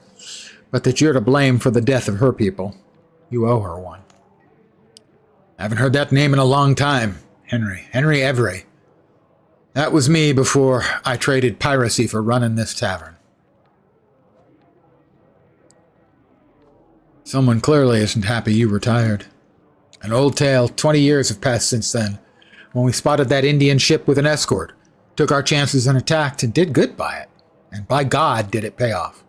but that you're to blame for the death of her people. You owe her one. I haven't heard that name in a long time. Henry Every. That was me before I traded piracy for running this tavern. Someone clearly isn't happy you retired. An old tale, 20 years have passed since then, when we spotted that Indian ship with an escort, took our chances and attacked, and did good by it. And by God, did it pay off.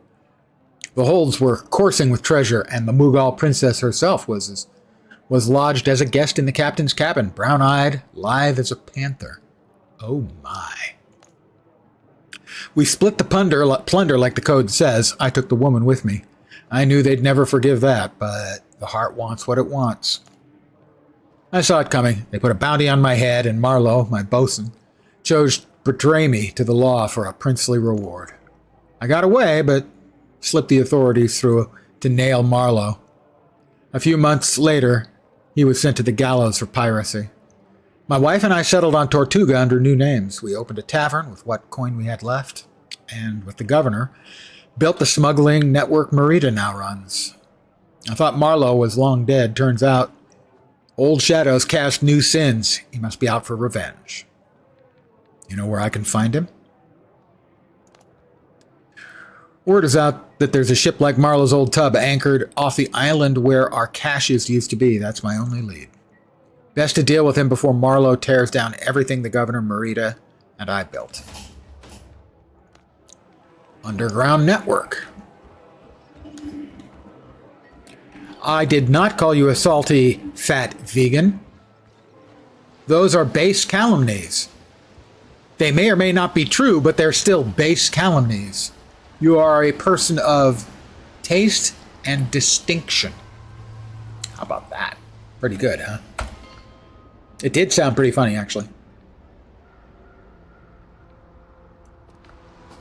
The holds were coursing with treasure, and the Mughal princess herself was lodged as a guest in the captain's cabin, brown-eyed, lithe as a panther. Oh my. We split the plunder like the code says. I took the woman with me. I knew they'd never forgive that, but the heart wants what it wants. I saw it coming. They put a bounty on my head, and Marlowe, my bosun, chose to betray me to the law for a princely reward. I got away, but slipped the authorities through to nail Marlowe. A few months later, he was sent to the gallows for piracy. My wife and I settled on Tortuga under new names. We opened a tavern with what coin we had left, and with the governor, built the smuggling network Marita now runs. I thought Marlowe was long dead. Turns out, old shadows cast new sins. He must be out for revenge. You know where I can find him? Word is out that there's a ship like Marlowe's old tub anchored off the island where our caches used to be. That's my only lead. Best to deal with him before Marlowe tears down everything the Governor, Marita, and I built. Underground network. I did not call you a salty, fat vegan. Those are base calumnies. They may or may not be true, but they're still base calumnies. You are a person of taste and distinction. How about that? Pretty good, huh? It did sound pretty funny, actually.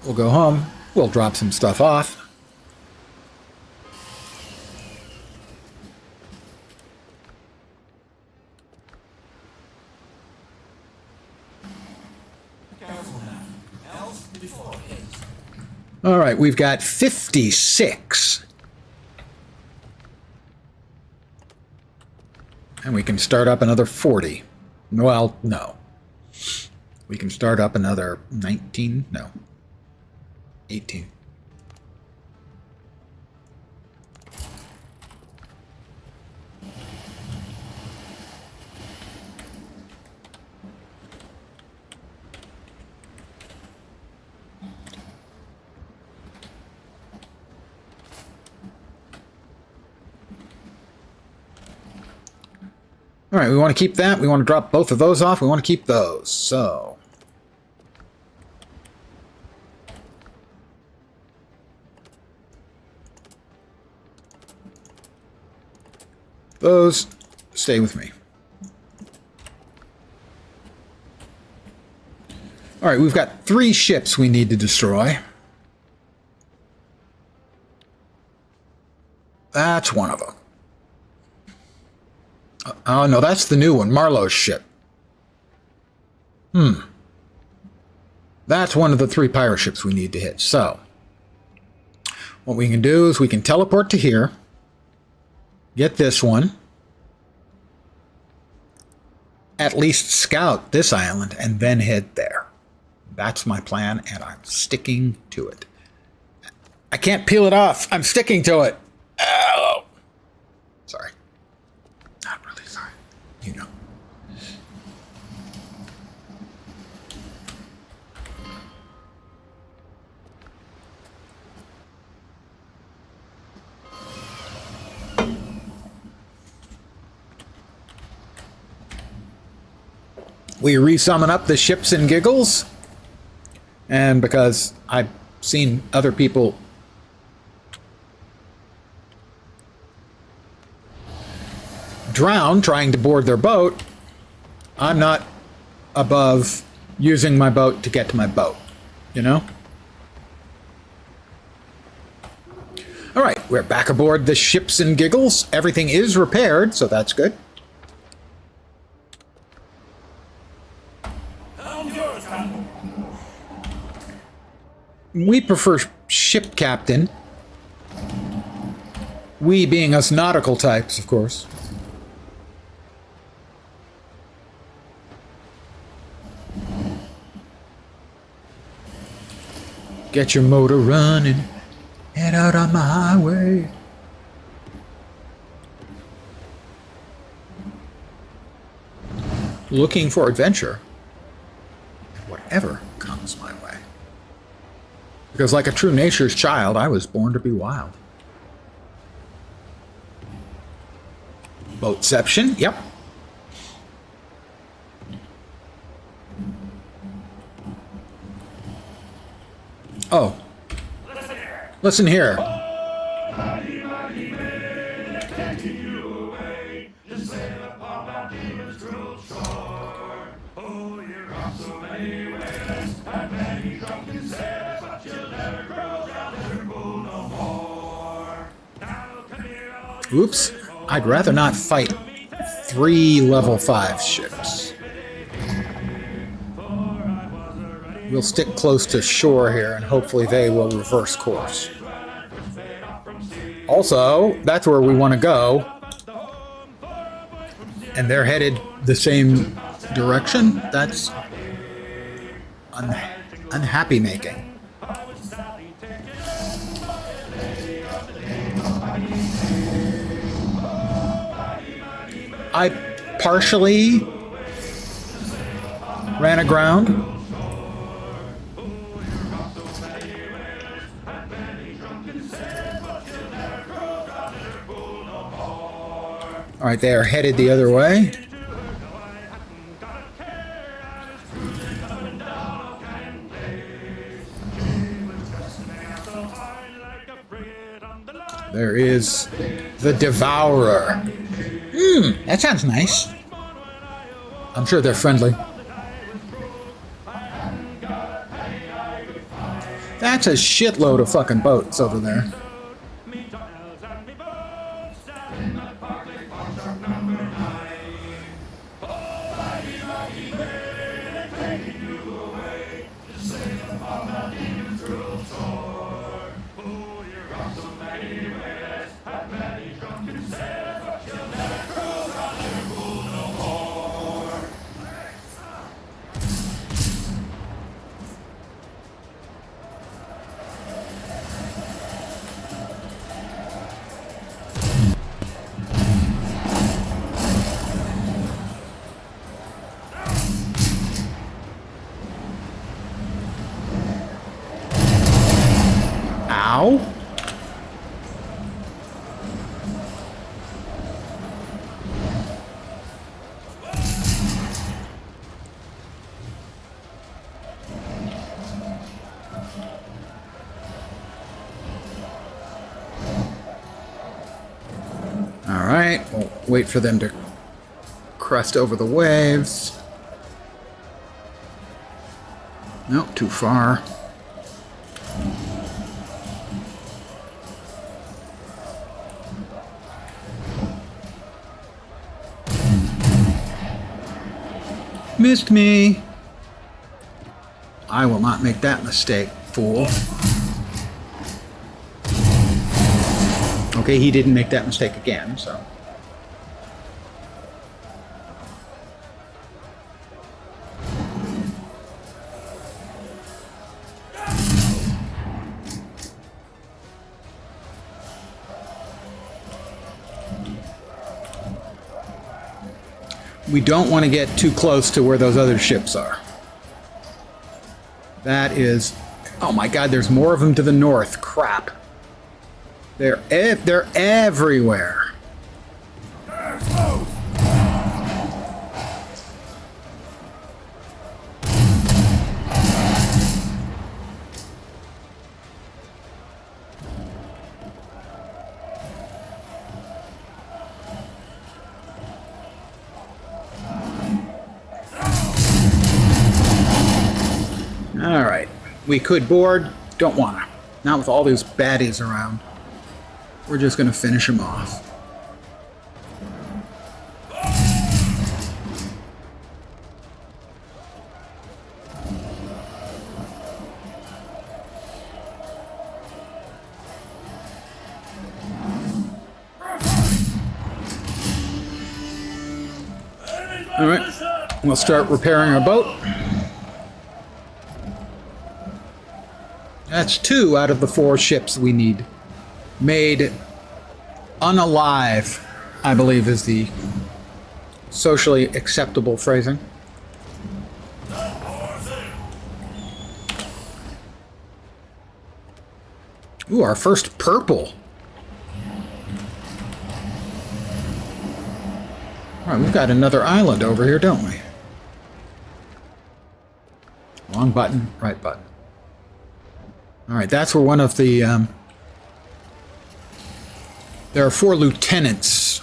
We'll go home. We'll drop some stuff off. All right, we've got 56. And we can start up another 40. Well, no. We can start up another 19. No. 18. All right, we want to keep that. We want to drop both of those off. We want to keep those. So... those stay with me. All right, we've got 3 ships we need to destroy. That's one of them. Oh, no, that's the new one, Marlowe's ship. That's one of the 3 pirate ships we need to hit. So, what we can do is we can teleport to here, get this one, at least scout this island, and then head there. That's my plan, and I'm sticking to it. I can't peel it off. I'm sticking to it. Oh. Sorry. Not really sorry. You know. We resummon up the ships and giggles. And because I've seen other people drown trying to board their boat, I'm not above using my boat to get to my boat, you know? All right, we're back aboard the ships and giggles. Everything is repaired, so that's good. We prefer ship captain. We being us nautical types, of course. Get your motor running. Head out on my highway. Looking for adventure. Whatever comes my way. Because like a true nature's child, I was born to be wild. Boatception, yep. Oh. Listen here. Oops. I'd rather not fight 3 level 5 ships. We'll stick close to shore here, and hopefully they will reverse course. Also, that's where we want to go. And they're headed the same direction. That's unhappy making. I partially ran aground. All right, they are headed the other way. There is the Devourer. That sounds nice. I'm sure they're friendly. That's a shitload of fucking boats over there. Ow. Wait for them to crest over the waves. Nope, too far. Missed me. I will not make that mistake, fool. Okay, he didn't make that mistake again, so. We don't want to get too close to where those other ships are. That is... Oh my god, there's more of them to the north. Crap. They're everywhere. Alright, we could board, don't wanna. Not with all these baddies around. We're just gonna finish them off. Alright, we'll start repairing our boat. That's 2 out of the 4 ships we need. Made unalive, I believe, is the socially acceptable phrasing. Ooh, our first purple. All right, we've got another island over here, don't we? Wrong button, right button. All right, that's where one of the... there are 4 lieutenants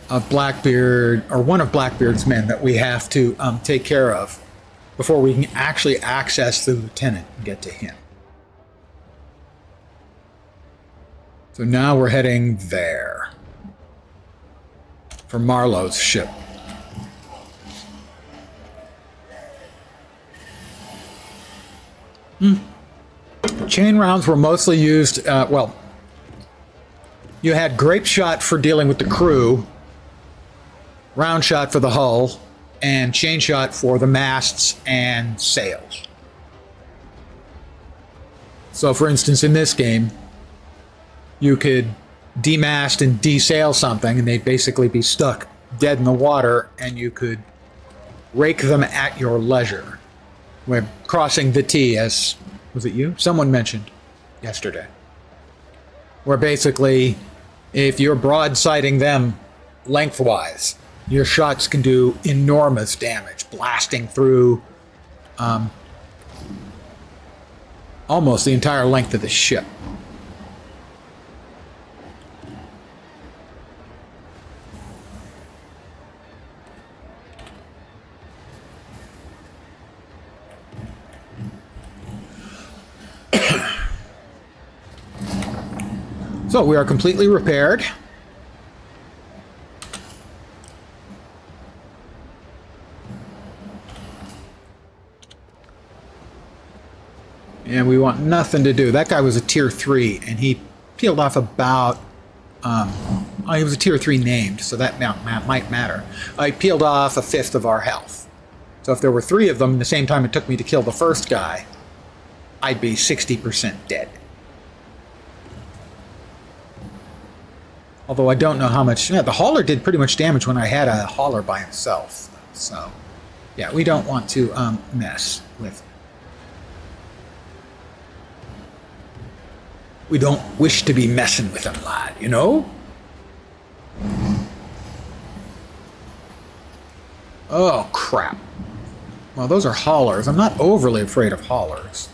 of Blackbeard, or one of Blackbeard's men that we have to take care of before we can actually access the lieutenant and get to him. So now we're heading there for Marlowe's ship. Chain rounds were mostly used, well, you had grape shot for dealing with the crew, round shot for the hull, and chain shot for the masts and sails. So for instance, in this game, you could demast and desail something and they'd basically be stuck dead in the water, and you could rake them at your leisure. We're crossing the T, as was it you? Someone mentioned yesterday. Where basically, if you're broadsiding them lengthwise, your shots can do enormous damage, blasting through almost the entire length of the ship. So we are completely repaired. And we want nothing to do. That guy was a tier 3, and he peeled off about... he was a tier 3 named, so that might matter. He peeled off 1/5 of our health. So if there were 3 of them, the same time it took me to kill the first guy, I'd be 60% dead. Although I don't know how much... Yeah, the hauler did pretty much damage when I had a hauler by himself. So, yeah, we don't want to mess with... We don't wish to be messing with them, lad, you know? Oh, crap. Well, those are haulers. I'm not overly afraid of haulers.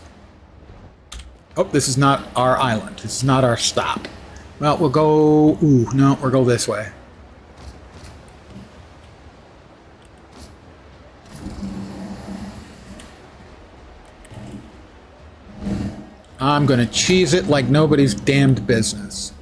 Oh, this is not our island. This is not our stop. Well, we'll go... Ooh, no, we'll go this way. I'm gonna cheese it like nobody's damned business.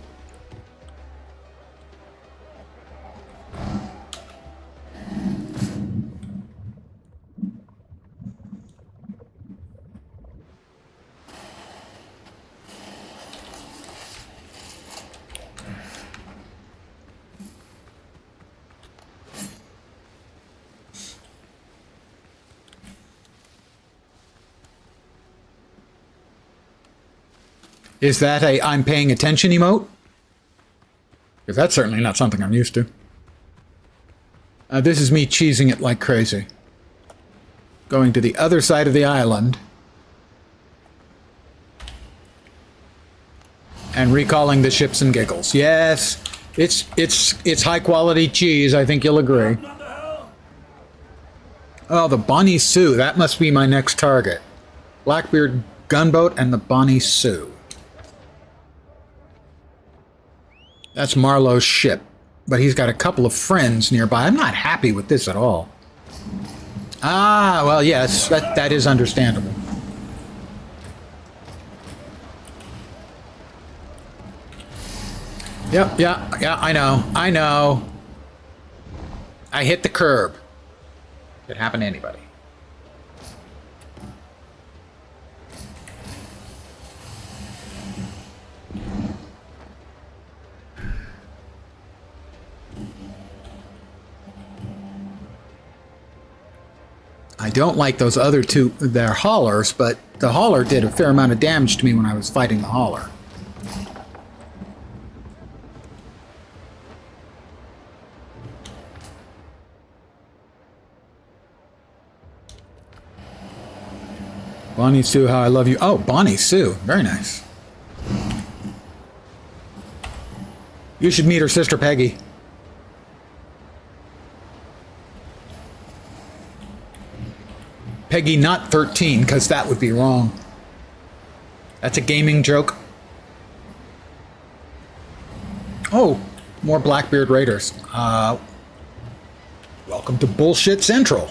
Is that a I'm paying attention emote? Because that's certainly not something I'm used to. This is me cheesing it like crazy. Going to the other side of the island. And recalling the ships and giggles. Yes, it's high quality cheese, I think you'll agree. Oh, the Bonnie Sue. That must be my next target. Blackbeard gunboat and the Bonnie Sue. That's Marlowe's ship, but he's got a couple of friends nearby. I'm not happy with this at all. Ah, well, yes, that is understandable. Yep, yeah, I know. I hit the curb. Could happen to anybody. I don't like those other two, they're haulers, but the hauler did a fair amount of damage to me when I was fighting the hauler. Bonnie Sue, how I love you. Oh, Bonnie Sue, very nice. You should meet her sister Peggy. Peggy not 13, because that would be wrong. That's a gaming joke. Oh, more Blackbeard Raiders. Welcome to Bullshit Central.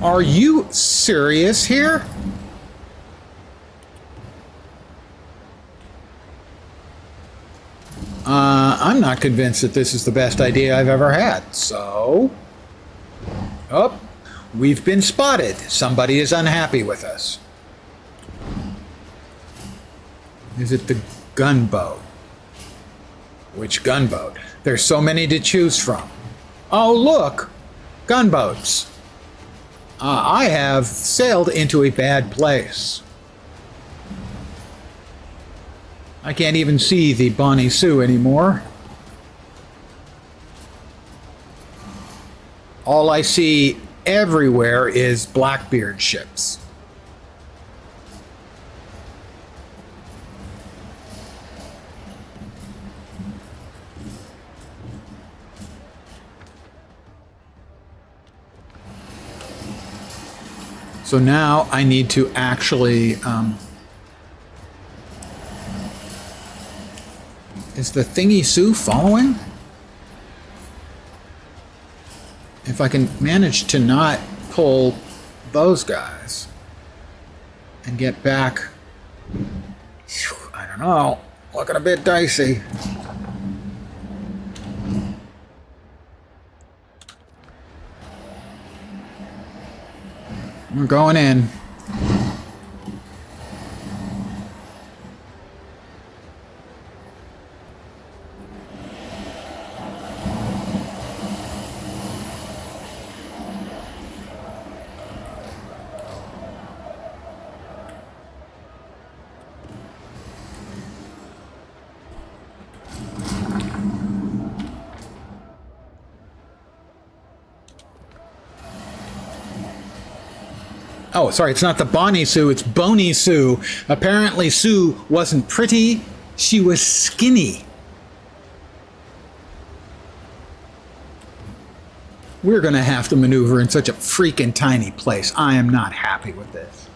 Are you serious here? I'm not convinced that this is the best idea I've ever had, so... Oh, we've been spotted. Somebody is unhappy with us. Is it the gunboat? Which gunboat? There's so many to choose from. Oh, look! Gunboats. I have sailed into a bad place. I can't even see the Bonnie Sue anymore. All I see everywhere is Blackbeard ships. So now I need to actually... is the Thingy Sue following? If I can manage to not pull those guys and get back... I don't know. Looking a bit dicey. We're going in. Oh, sorry, it's not the Bonnie Sue, it's Boney Sue. Apparently Sue wasn't pretty, she was skinny. We're gonna have to maneuver in such a freaking tiny place. I am not happy with this.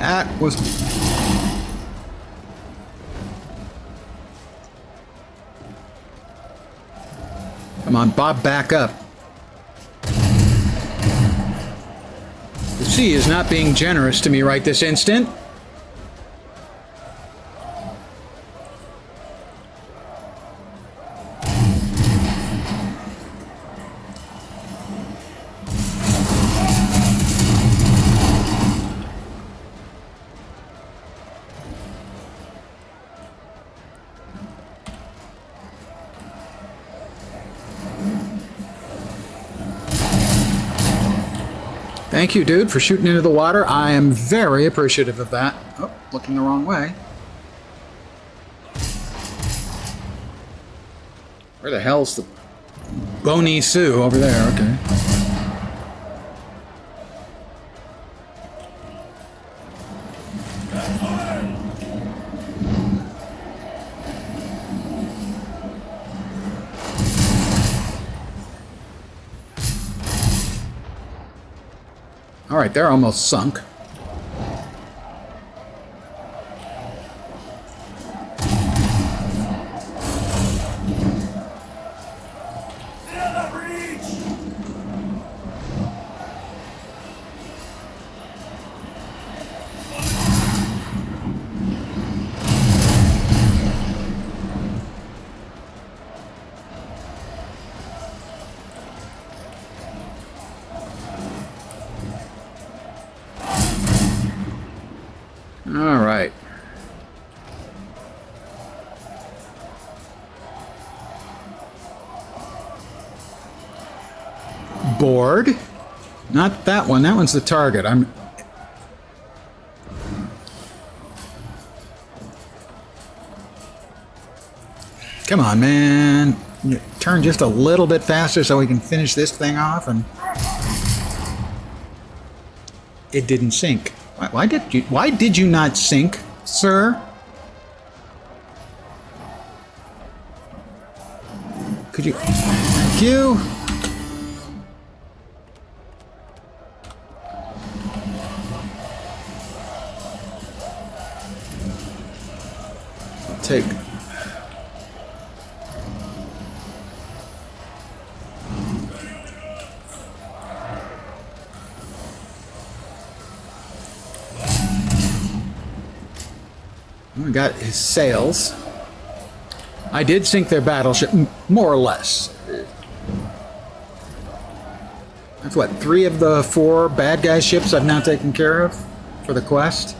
That was... Come on, Bob, back up. The sea is not being generous to me right this instant. Thank you, dude, for shooting into the water. I am very appreciative of that. Oh, looking the wrong way. Where the hell's the Boney Sue? Over there, okay. All right, they're almost sunk. All right. Board. Not that one. That one's the target. I'm... Come on, man. Turn just a little bit faster so we can finish this thing off, and... It didn't sink. Why did you not sink, sir? Could you... Thank you. I'll take... We got his sails. I did sink their battleship, more or less. That's what, 3 of the 4 bad guy ships I've now taken care of for the quest.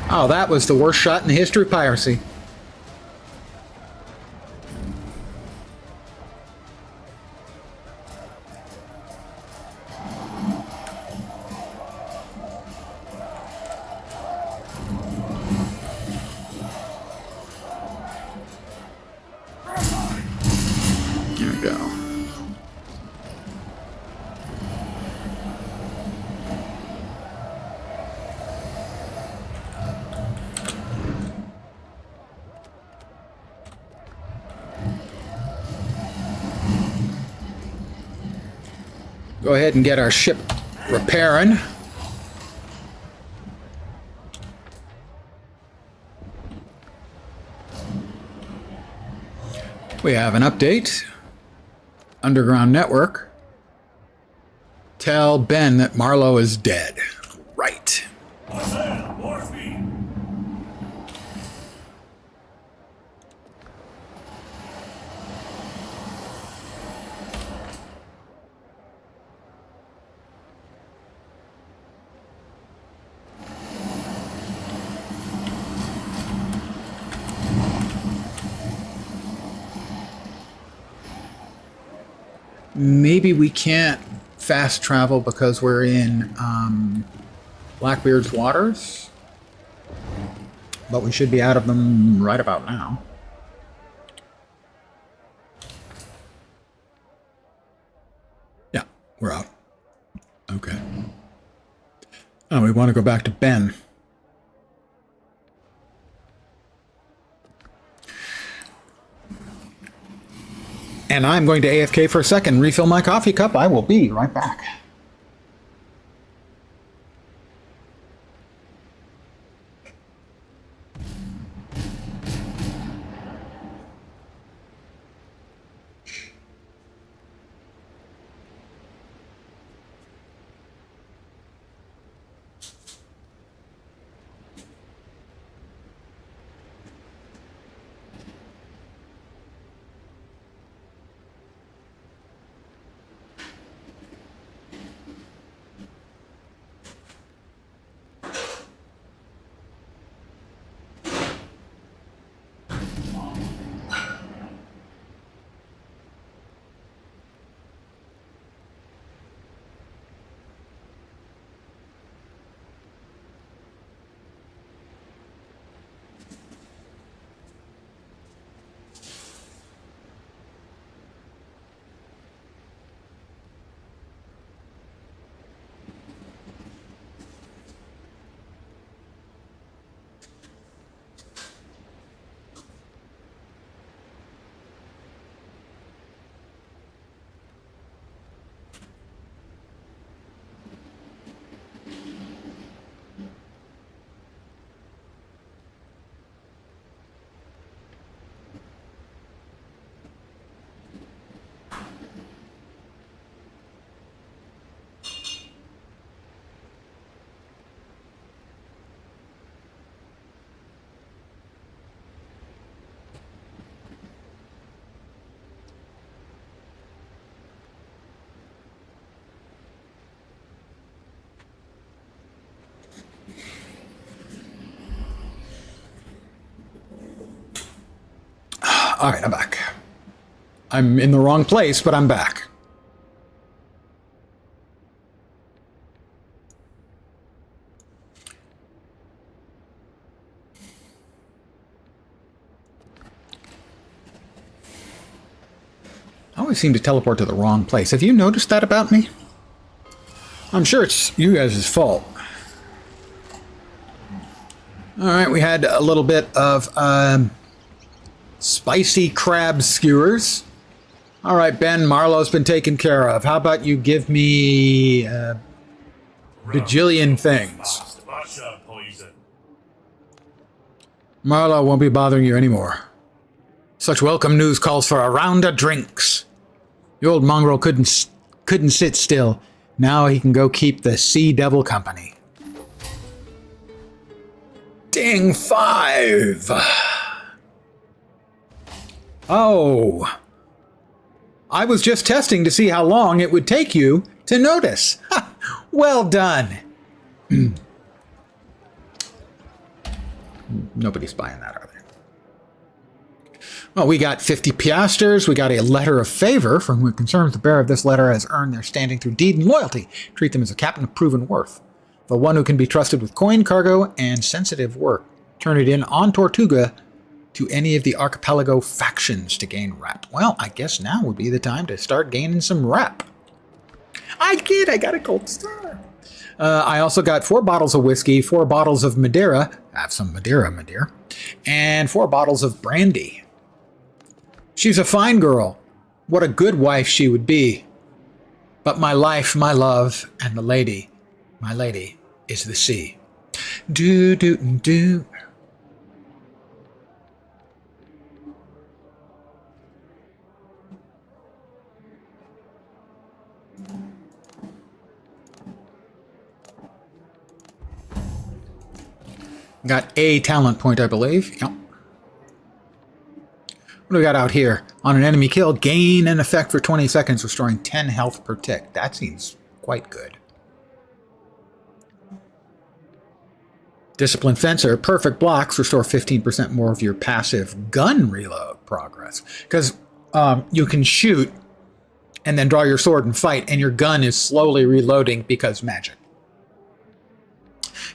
Oh, that was the worst shot in the history of piracy. Go ahead and get our ship repairing. We have an update. Underground network. Tell Ben that Marlowe is dead. Right. What's that? More speed. Maybe we can't fast travel because we're in Blackbeard's waters, but we should be out of them right about now. Yeah, we're out. Okay. Oh, we want to go back to Ben. And I'm going to AFK for a second, refill my coffee cup. I will be right back. All right, I'm back. I'm in the wrong place, but I'm back. I always seem to teleport to the wrong place. Have you noticed that about me? I'm sure it's you guys' fault. All right, we had a little bit of spicy crab skewers. All right, Ben, Marlowe's been taken care of. How about you give me bajillion things? Mushroom poison. Marlowe won't be bothering you anymore. Such welcome news calls for a round of drinks. The old mongrel couldn't sit still. Now he can go keep the Sea Devil company. Ding 5! Oh. I was just testing to see how long it would take you to notice. Ha, well done. Nobody's buying that, are they? Well, we got 50 piastres. We got a letter of favor from who concerns the bearer of this letter has earned their standing through deed and loyalty. Treat them as a captain of proven worth. The one who can be trusted with coin, cargo, and sensitive work. Turn it in on Tortuga to any of the archipelago factions to gain rep. Well, I guess now would be the time to start gaining some rep. I got a gold star. I also got 4 bottles of whiskey, 4 bottles of Madeira. Have some Madeira, and 4 bottles of brandy. She's a fine girl. What a good wife she would be. But my life, my love, and the lady, my lady, is the sea. Do, do, do. Got a talent point, I believe. Yep. What do we got out here? On an enemy kill, gain an effect for 20 seconds, restoring 10 health per tick. That seems quite good. Disciplined Fencer, perfect blocks, restore 15% more of your passive gun reload progress. Because you can shoot and then draw your sword and fight, and your gun is slowly reloading because magic.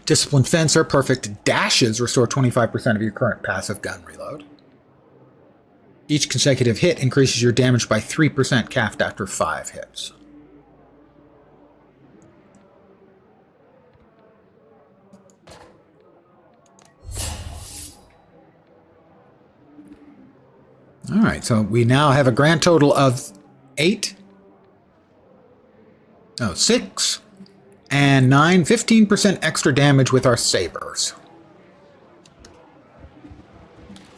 Disciplined Fencer, perfect dashes, restore 25% of your current passive gun reload. Each consecutive hit increases your damage by 3% capped after 5 hits. All right, so we now have a grand total of 6 and 9, 15% extra damage with our sabers.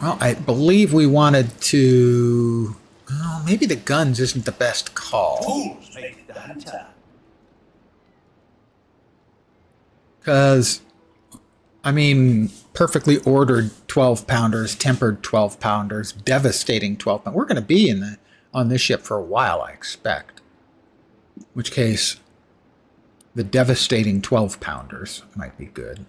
Well, I believe we wanted to... Oh, maybe the guns isn't the best call. Fools make the hunter. Because, I mean, perfectly ordered 12-pounders, tempered 12-pounders, devastating 12-pounders. We're going to be on this ship for a while, I expect. In which case, the devastating 12-pounders might be good.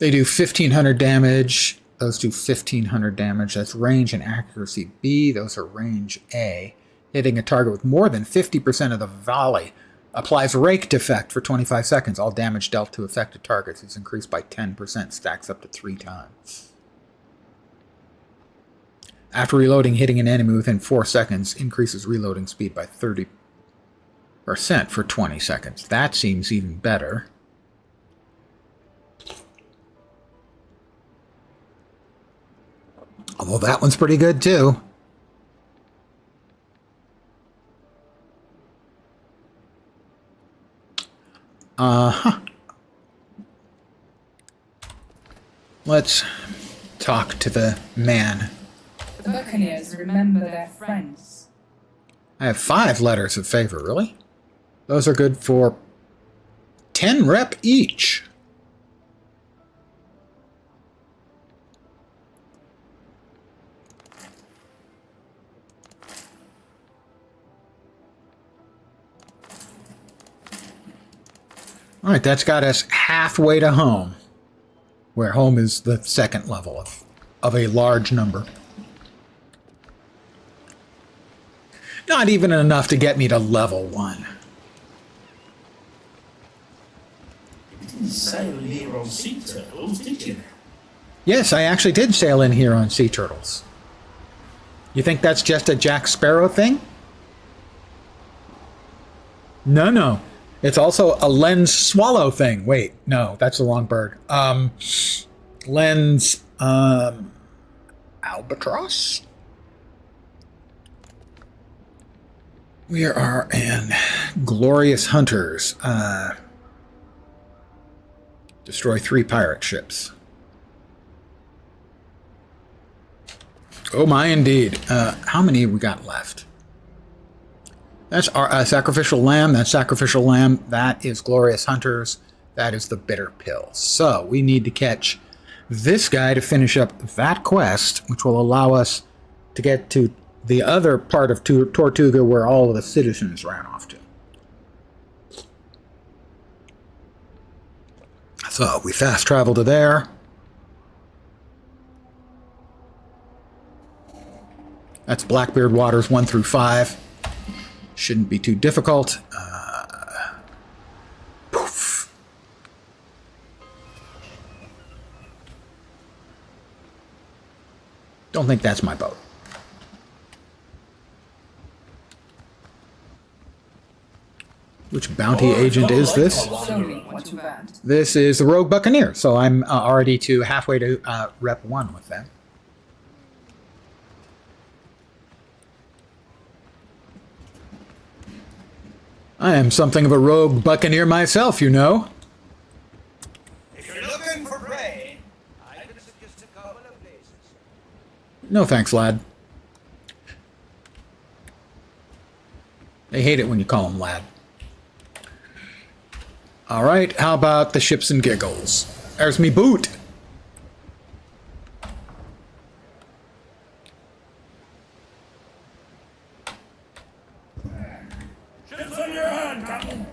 They do 1,500 damage. Those do 1,500 damage. That's range and accuracy B. Those are range A. Hitting a target with more than 50% of the volley. Applies raked effect for 25 seconds. All damage dealt to affected targets is increased by 10%. Stacks up to 3 times. After reloading, hitting an enemy within 4 seconds increases reloading speed by 30% for 20 seconds. That seems even better. Although that one's pretty good too. Let's talk to the man. The Buccaneers remember their friends. I have 5 letters of favor, really? Those are good for 10 rep each. All right, that's got us halfway to home, where home is the second level of a large number. Not even enough to get me to level 1. You didn't sail here on sea turtles, did you? Yes, I actually did sail in here on sea turtles. You think that's just a Jack Sparrow thing? No. It's also a lens swallow thing. Wait, no, that's the wrong bird. Lens albatross? We are in Glorious Hunters. Destroy 3 pirate ships. Oh my, indeed. How many we got left? That's our Sacrificial Lamb. That's Sacrificial Lamb. That is Glorious Hunters. That is the Bitter Pill. So we need to catch this guy to finish up that quest, which will allow us to get to the other part of Tortuga where all of the citizens ran off to. So we fast travel to there. That's Blackbeard Waters 1 through 5. Shouldn't be too difficult. Poof. Don't think that's my boat. Which bounty agent is this? Slowly, what you've earned. This is the Rogue Buccaneer, so I'm already halfway to rep 1 with them. I am something of a rogue buccaneer myself, you know. If you're looking for prey, I can suggest a couple of places. No thanks, lad. They hate it when you call them lad. Alright, how about the ships and giggles? There's me boot. Ships in your hand, Captain.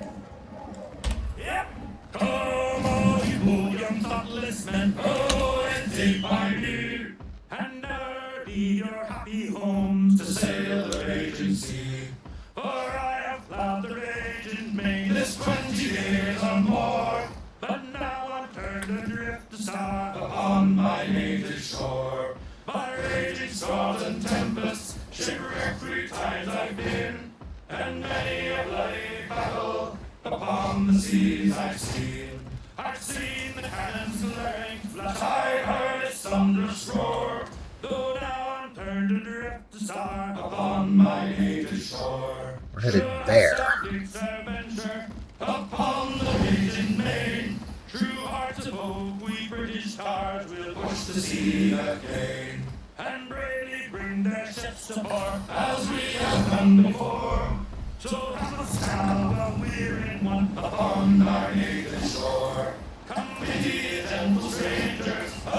Yep. Come all you young thoughtless men, go and take my beer, and never be your happy homes to sail the raging sea. For I have plowed the raging main this 20 years or more, but now I'm turned adrift to start upon my native shore. By raging storms and tempests, shipwrecked 3 times I've been, and many a bloody battle upon the seas I've seen. I've seen the cannons blaring flash, I heard its thunderous roar, though now I'm turned turned adrift to star upon my native shore. We're headed there. Adventure upon the raging main. True hearts of oak, we British tars will push the sea again. And bravely bring their ships to port as we have done before. So have us now while we're in one upon our native shore. Come pity gentle strangers, a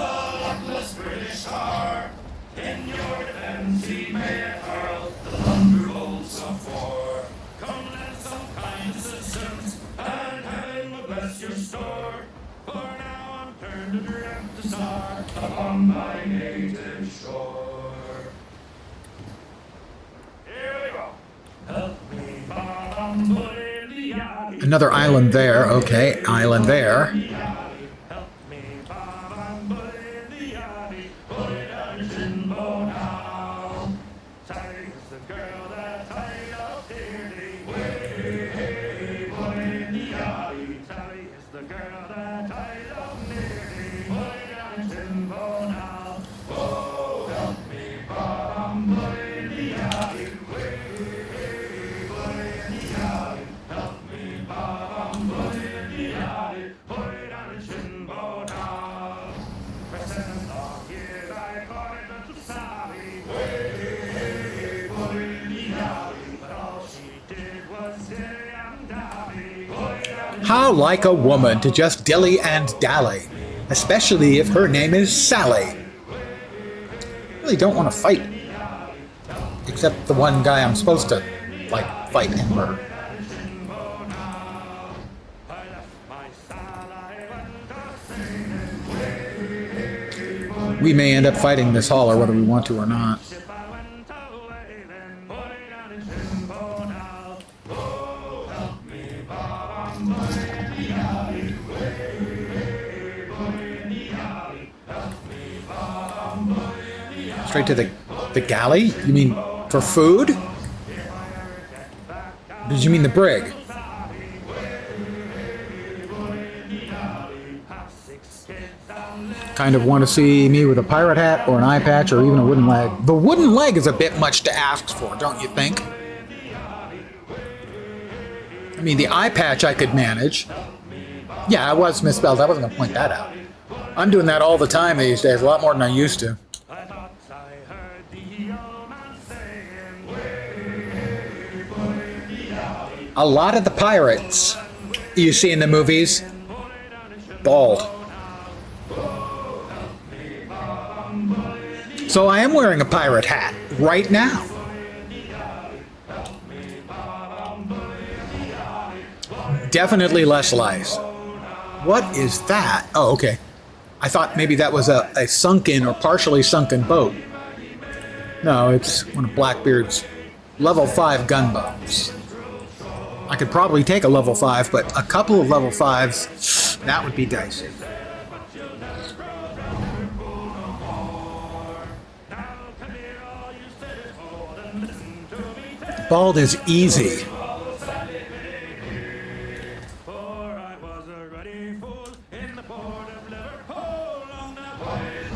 luckless British tar. In your defense he may have hurled the thunderbolts of war. Come lend some kind assistance, and heaven will bless your store. For now I'm turned adrift to star upon my native shore. Here we go. Help me, Another island there. Okay, island there. help me, put it on your shin bone now. Sally is the girl that tied up dearly. Way, put it in the eye. Sally is the girl that tied up nearly. Put it on your shin bone now. Oh, help me, put it in the eye. Way, put it in the eye. Help me, put it in the eye. Put it on your shin bone now. For 7 long years I caught it not to Sally. Way, put it in the eye. But all she did was dilly and dally. Put it on your How like a woman to just dilly and dally, especially if her name is Sally. Really don't want to fight, except the one guy I'm supposed to, like, fight and murder. shin bone now. I left my Sally went a-sailing. We may end up fighting this hauler whether we want to or not. If I went away then, put it on his shin bone now. Oh, help me, put it in the alley. Way, put it in the alley. Help me, put it in the alley. Straight to the galley? You mean for food? Did you mean the brig? Kind of want to see me with a pirate hat or an eye patch or even a wooden leg. The wooden leg is a bit much to ask for, don't you think? I mean, the eye patch I could manage. Yeah, I was misspelled. I wasn't going to point that out. I'm doing that all the time these days, a lot more than I used to. I thought I heard the old man saying, way, put it in the alley. A lot of the pirates you see in the movies, bald. So I am wearing a pirate hat right now. Definitely less lice. What is that? Oh, okay. I thought maybe that was a sunken or partially sunken boat. No, it's one of Blackbeard's level 5 gunboats. I could probably take a level 5, but a couple of level 5s, that would be dicey. Bald is easy. For I was a ruddy fool in the port of Liverpool on that voyage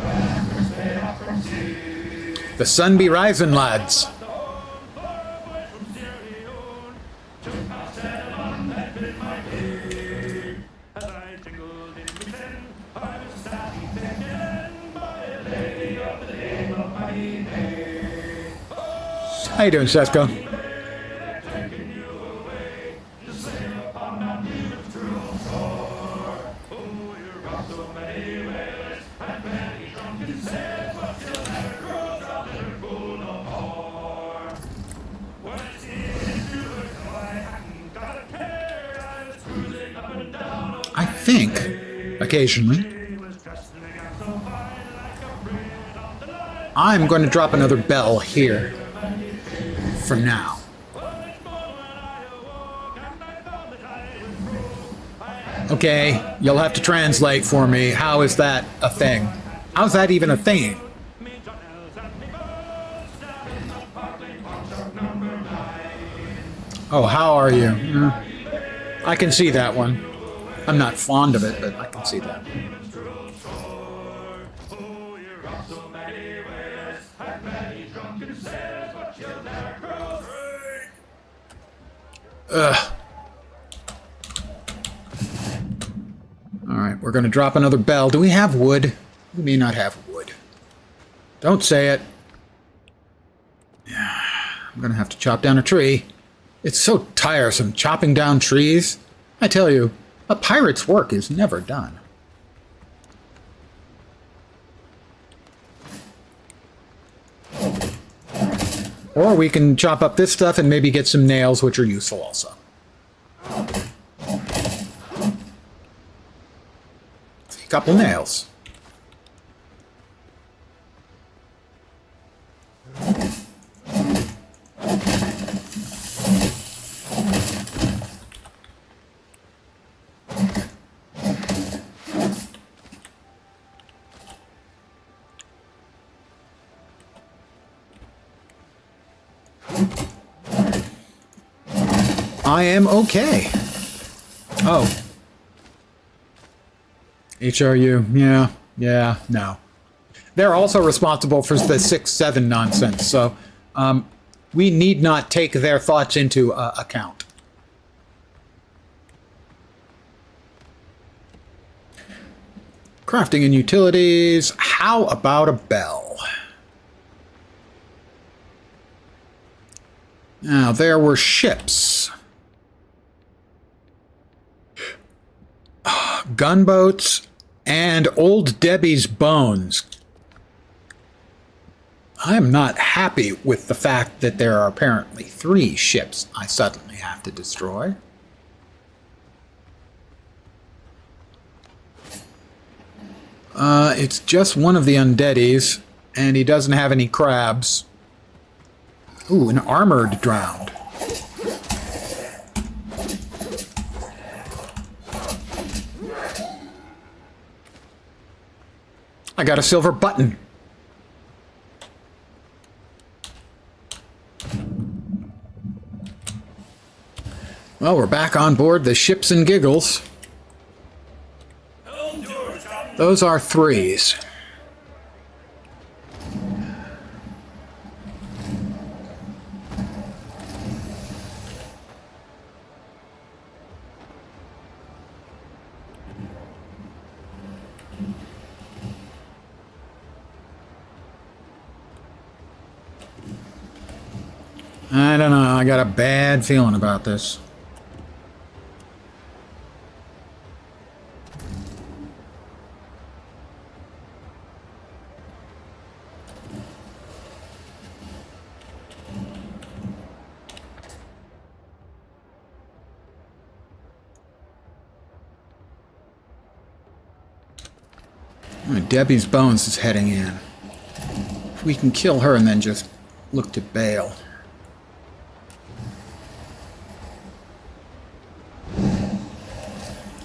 straight up from sea. The sun be rising, lads. The whole 4 boys from Sierra Leone took my saddle and bit my pig. As I jingled in the tin, I was sadly taken by a lady of the name of Maine. How you doing, Sesko? I think, occasionally, I'm going to drop another bell here for now. Okay, you'll have to translate for me. How is that a thing? How's that even a thing? Oh, how are you? I can see that one. I'm not fond of it, but I can see that. that Maddie drunken says, but she'll never grow. Ugh. Alright, we're gonna drop another bell. Do we have wood? We may not have wood. Don't say it. I'm gonna have to chop down a tree. It's so tiresome chopping down trees. I tell you, a pirate's work is never done. Or we can chop up this stuff and maybe get some nails, which are useful also. A couple nails. I am okay. Oh. HRU, yeah, no. They're also responsible for the 6-7 nonsense, so we need not take their thoughts into account. Crafting and utilities. How about a bell? Now, there were ships. Gunboats and Old Debbie's bones. I'm not happy with the fact that there are apparently 3 ships I suddenly have to destroy. It's just one of the undeadies, and he doesn't have any crabs. Ooh, an armored drowned. I got a silver button. Well, we're back on board the ships and giggles. Those are 3s. I don't know, I got a bad feeling about this. Debbie's Bones is heading in. If we can kill her and then just look to bail.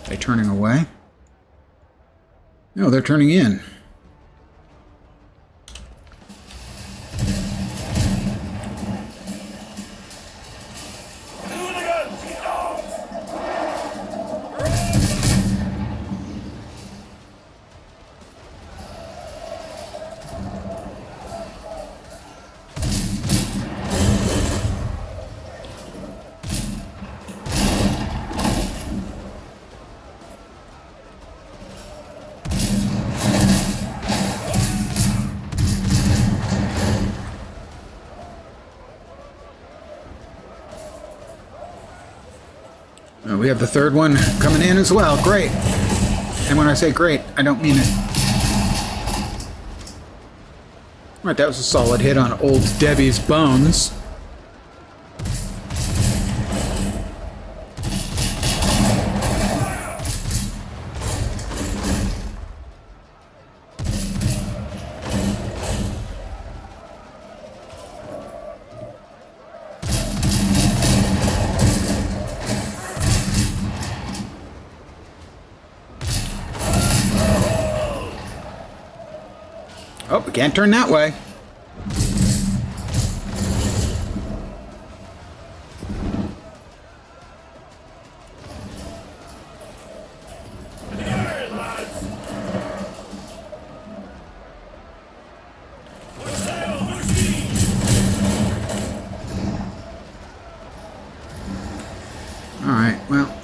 They turning away? No, they're turning in. We have the third one coming in as well. Great. And when I say great, I don't mean it. Right, that was a solid hit on Old Debbie's Bones. Oh, we can't turn that way.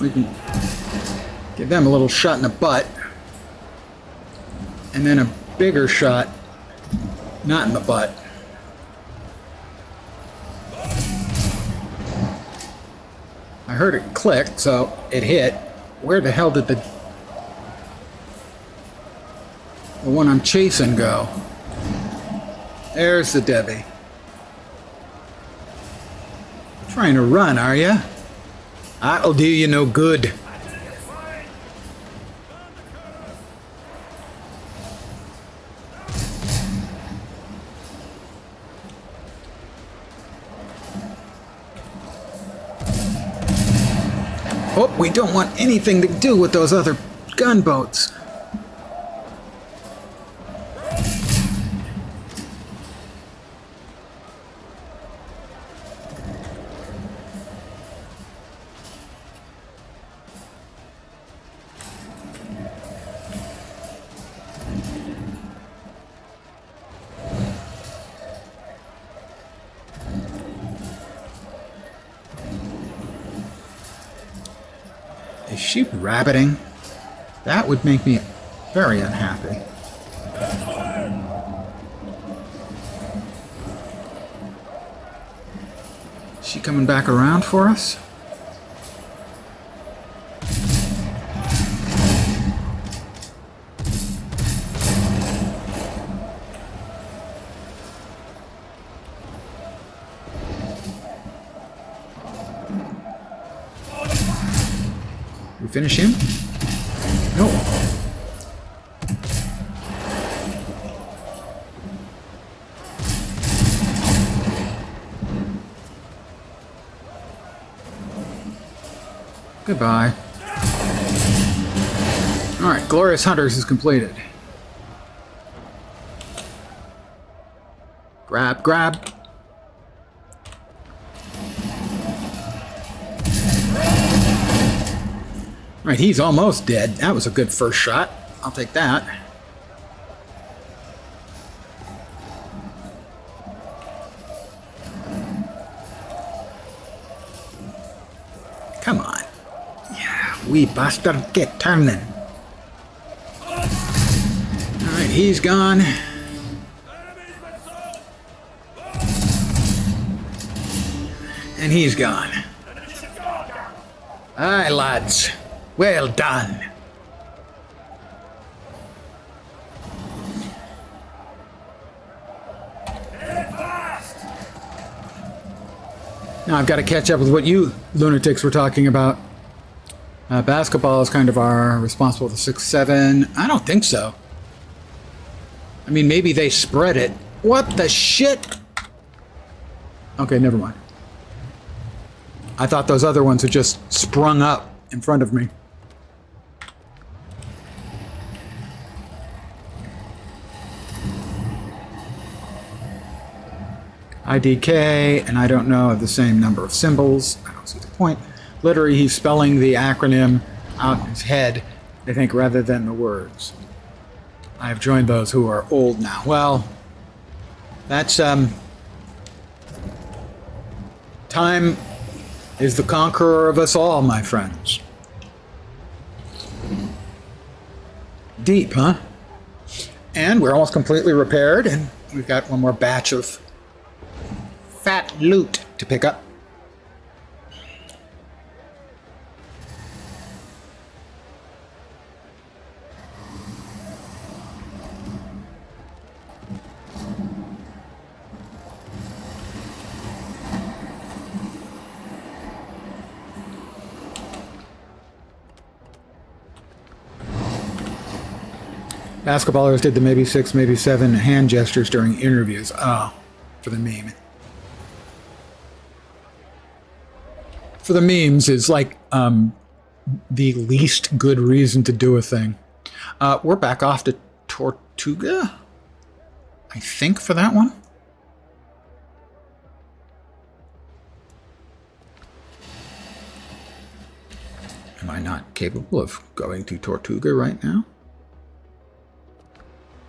we can give them a little shot in the butt. And then a bigger shot, not in the butt. I heard it click, so it hit. Where the hell did the one I'm chasing go? There's the Debbie. Trying to run, are ya? That'll do you no good. Oh, we don't want anything to do with those other gunboats. Is she rabbiting? That would make me very unhappy. Is she coming back around for us? Finish him? No. Goodbye. Alright, Glorious Hunters is completed. Grab, grab. Right, he's almost dead. That was a good first shot. I'll take that. Come on. Yeah, we bastard, get turning. Alright, he's gone. And he's gone. Aye, lads. Well done. Now I've got to catch up with what you lunatics were talking about. Basketball is kind of our responsible for 6-7. I don't think so. I mean, maybe they spread it. What the shit? Okay, never mind. I thought those other ones had just sprung up in front of me. IDK, and I don't know the same number of symbols. I don't see the point. Literally, he's spelling the acronym out in his head, I think, rather than the words. I have joined those who are old now. Well, that's, time is the conqueror of us all, my friends. Deep, huh? And we're almost completely repaired, and we've got one more batch of fat loot to pick up. Basketballers did the maybe 6, maybe 7 hand gestures during interviews. Oh, for the meme. For the memes is like the least good reason to do a thing. We're back off to Tortuga, I think, for that one. Am I not capable of going to Tortuga right now?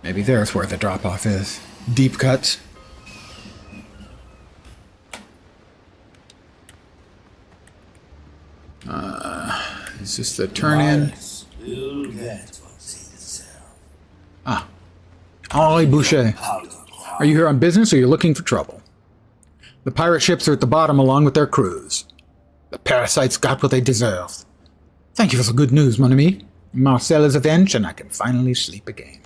Maybe there's where the drop-off is. Deep cuts. Is this the turn in? Will get what they deserve. Ah. Henri Boucher. Are you here on business or you're looking for trouble? The pirate ships are at the bottom along with their crews. The parasites got what they deserved. Thank you for the good news, mon ami. Marcel is avenged and I can finally sleep again.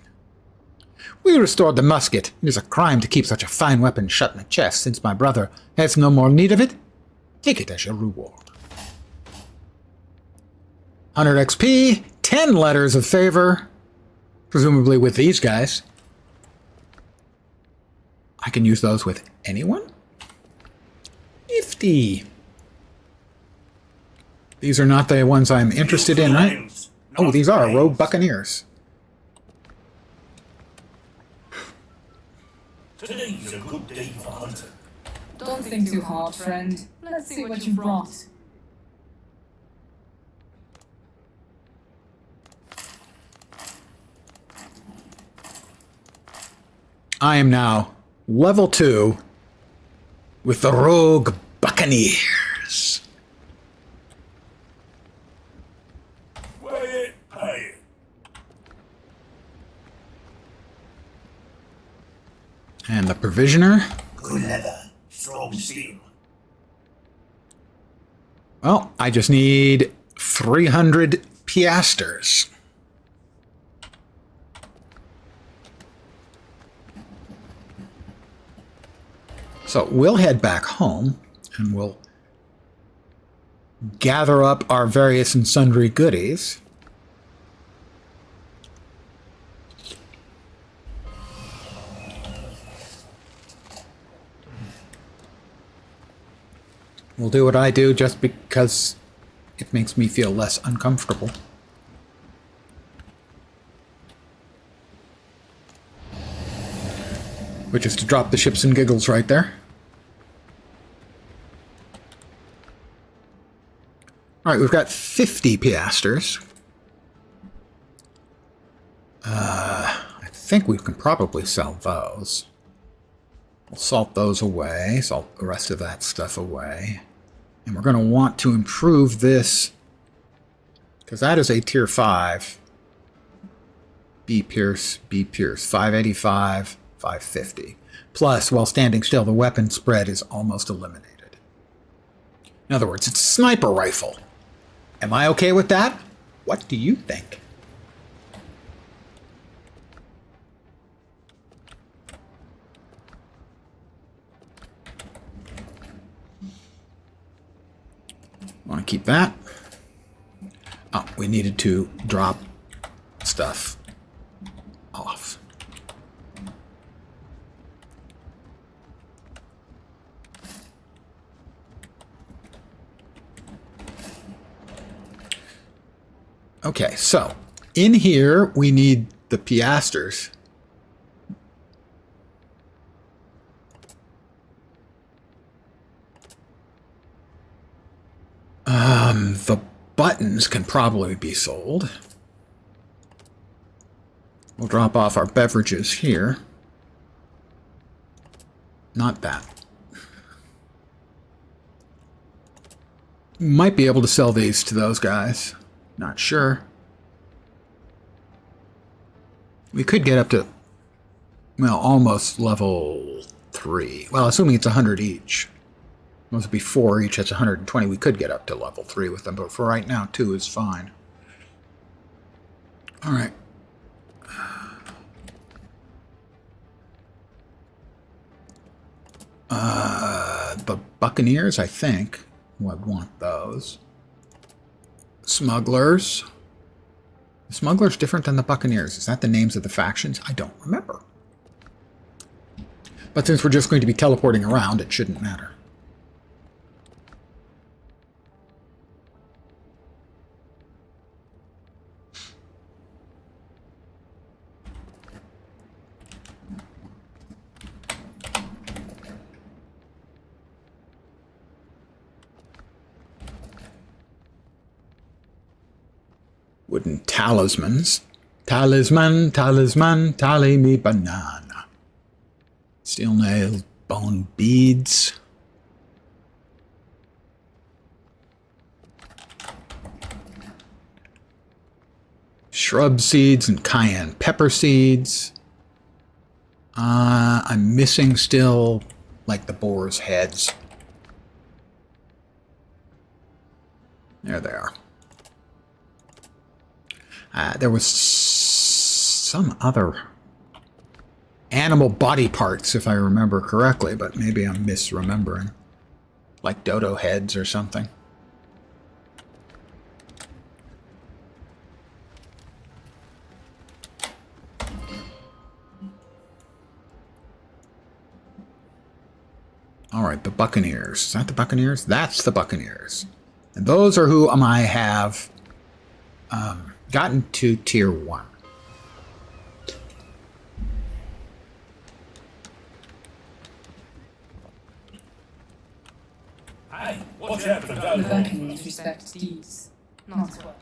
We restored the musket. It is a crime to keep such a fine weapon shut in the chest since my brother has no more need of it. Take it as your reward. 100 XP, 10 letters of favor, presumably with these guys. I can use those with anyone? Nifty. These are not the ones I'm interested in, right? Oh, these are rogue buccaneers. Today's a good day for hunting. Don't think too hard, friend. Let's see what you brought. I am now level 2 with the rogue buccaneers. Weigh it, pay it. And the provisioner. Good leather, strong steel. Well, I just need 300 piasters. So we'll head back home and we'll gather up our various and sundry goodies. We'll do what I do just because it makes me feel less uncomfortable. Which is to drop the ships and giggles right there. Alright, we've got 50 piasters. I think we can probably sell those. We'll salt those away, salt the rest of that stuff away. And we're going to want to improve this, because that is a tier 5. B Pierce, 585, 550. Plus, while standing still, the weapon spread is almost eliminated. In other words, it's a sniper rifle. Am I okay with that? What do you think? Want to keep that? Oh, we needed to drop stuff off. Okay, so in here we need the piasters. The buttons can probably be sold. We'll drop off our beverages here. Not that. Might be able to sell these to those guys. Not sure. We could get up to, well, almost level 3. Well, assuming it's 100 each. Those would be 4 each, that's 120. We could get up to level 3 with them, but for right now, 2 is fine. Alright. The Buccaneers, I think, would want those. Smugglers. The Smugglers different than the Buccaneers. Is that the names of the factions? I don't remember. But since we're just going to be teleporting around, it shouldn't matter. Wooden talismans. Talisman, talisman, tally me banana. Steel nails, bone beads. Shrub seeds and cayenne pepper seeds. I'm missing still, like, the boar's heads. There they are. There was some other animal body parts, if I remember correctly, but maybe I'm misremembering. Like dodo heads or something. All right, the Buccaneers. Is that the Buccaneers? That's the Buccaneers. And those are who I have gotten to tier 1. Hey, what's happening down The there? Buccaneers respect deeds, not well.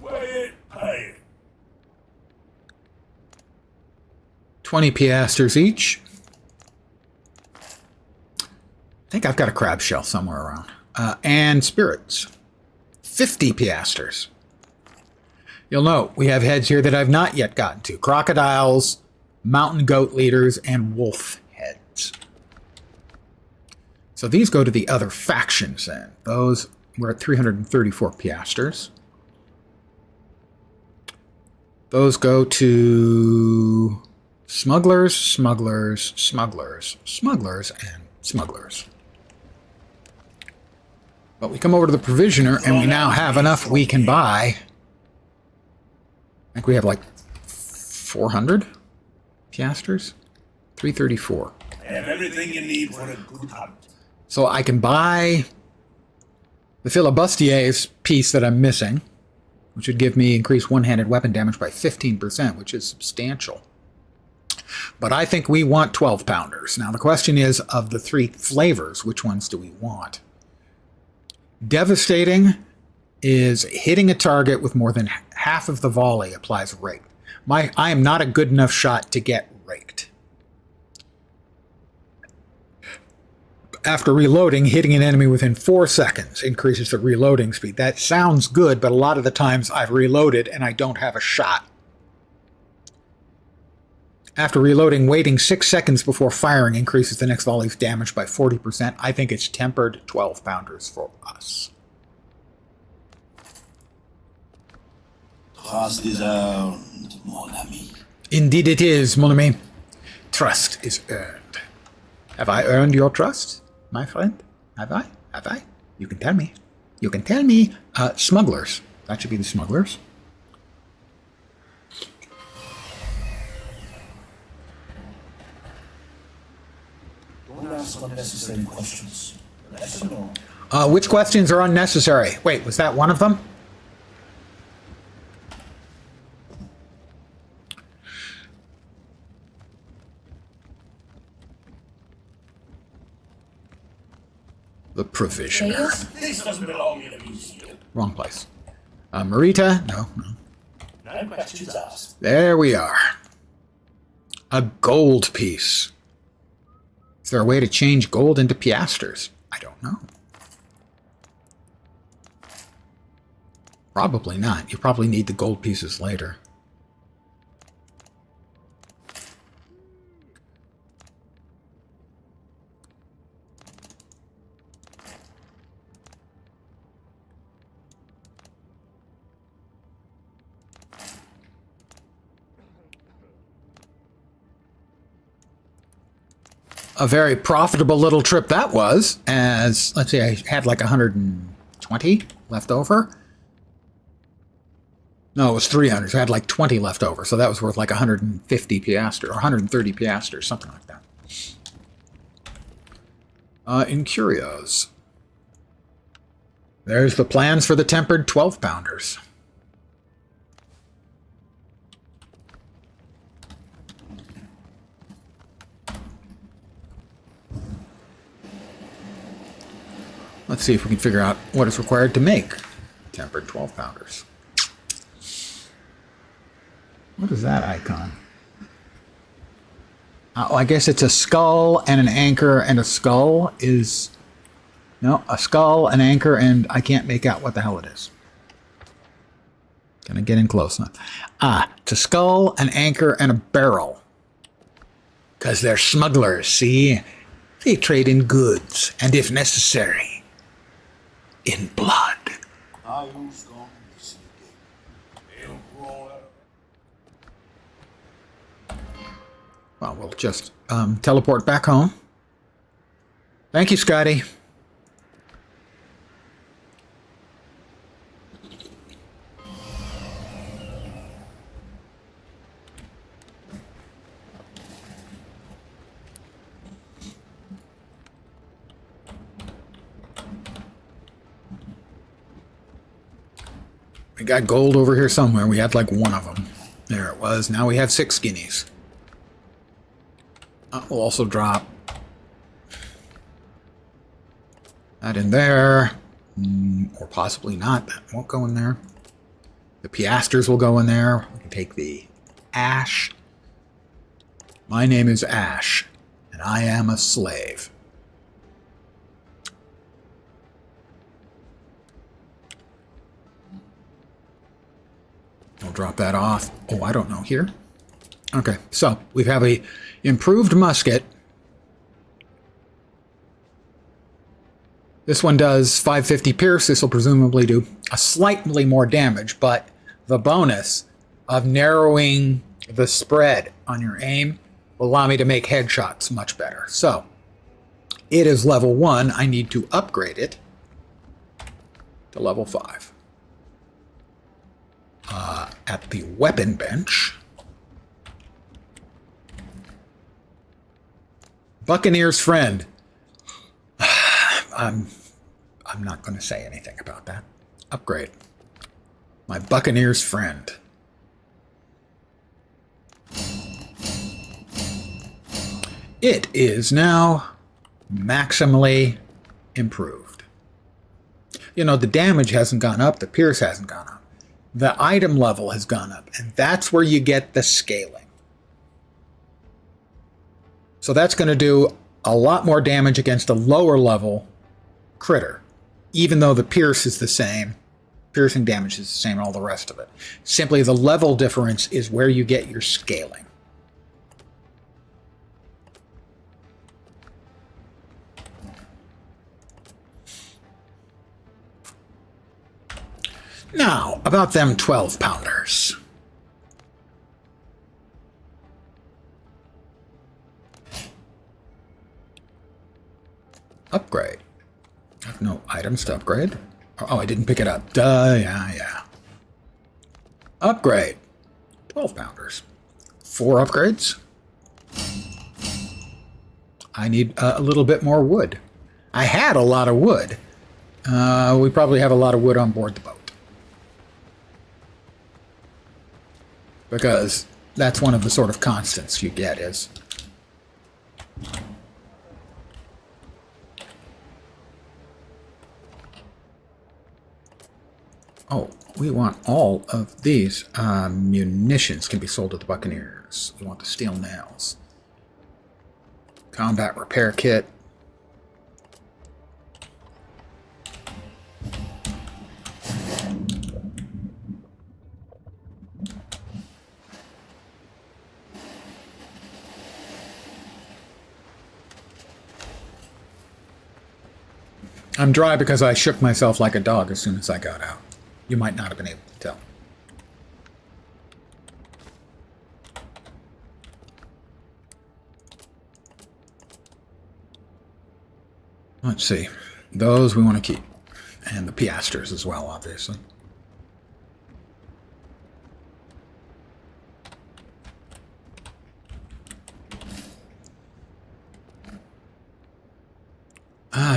Wait, hey. 20 piasters each. I think I've got a crab shell somewhere around. And spirits. 50 piasters. You'll note we have heads here that I've not yet gotten to. Crocodiles, mountain goat leaders, and wolf heads. So these go to the other factions then. Those were at 334 piasters. Those go to smugglers, smugglers, smugglers, smugglers, and smugglers. But we come over to the provisioner, and we now have enough we can buy. I think we have like 400 piasters? 334. I have everything you need for a good hunt. So I can buy the filibustier's piece that I'm missing, which would give me increased one-handed weapon damage by 15%, which is substantial. But I think we want 12-pounders. Now the question is, of the 3 flavors, which ones do we want? Devastating is hitting a target with more than half of the volley applies rake. I am not a good enough shot to get raked. After reloading, hitting an enemy within 4 seconds increases the reloading speed. That sounds good, but a lot of the times I've reloaded and I don't have a shot. After reloading, waiting 6 seconds before firing increases the next volley's damage by 40%. I think it's tempered 12-pounders for us. Trust is earned, mon ami. Indeed it is, mon ami. Trust is earned. Have I earned your trust, my friend? Have I? Have I? You can tell me. You can tell me. Smugglers. That should be the smugglers. Don't ask unnecessary questions. Yes or no? Which questions are unnecessary? Wait, was that one of them? The provisioner. This doesn't belong in a museum. Wrong place. Marita? No. No questions asked. There we are. A gold piece. Is there a way to change gold into piasters? I don't know. Probably not. You probably need the gold pieces later. A very profitable little trip that was, as, let's see, I had like 120 left over. No, it was 300, so I had like 20 left over, so that was worth like 150 piastres, or 130 piastres, something like that. In curios. There's the plans for the tempered 12-pounders. Let's see if we can figure out what is required to make tempered 12-pounders. What is that icon? Oh, I guess it's a skull and an anchor, and a skull is... No, a skull, an anchor, and I can't make out what the hell it is. Gonna get in close enough. It's a skull, an anchor, and a barrel. Because they're smugglers, see? They trade in goods, and if necessary, in blood. I who's gone to see again. He'll crawl out. Well, we'll just teleport back home. Thank you, Scotty. We got gold over here somewhere. We had like one of them. There it was. Now we have 6 guineas. We'll also drop that in there. Or possibly not. That won't go in there. The piasters will go in there. We can take the ash. My name is Ash, and I am a slave. I'll drop that off. Oh, I don't know. Here? Okay, so we have a improved musket. This one does 550 pierce. This will presumably do a slightly more damage, but the bonus of narrowing the spread on your aim will allow me to make headshots much better. So it is level 1. I need to upgrade it to level 5. At the weapon bench, Buccaneer's friend. I'm not going to say anything about that. Upgrade. My Buccaneer's friend. It is now maximally improved. You know, the damage hasn't gone up, the pierce hasn't gone up. The item level has gone up, and that's where you get the scaling. So that's going to do a lot more damage against a lower level critter, even though the pierce is the same. Piercing damage is the same, and all the rest of it. Simply the level difference is where you get your scaling. Now, about them 12-pounders. Upgrade. I have no items to upgrade. Oh, I didn't pick it up. Duh, yeah. Upgrade. 12-pounders. 4 upgrades. I need a little bit more wood. I had a lot of wood. We probably have a lot of wood on board the boat. Because that's one of the sort of constants you get is... Oh, we want all of these munitions can be sold at the Buccaneers. We want the steel nails. Combat repair kit. I'm dry because I shook myself like a dog as soon as I got out. You might not have been able to tell. Let's see. Those we want to keep. And the piasters as well, obviously.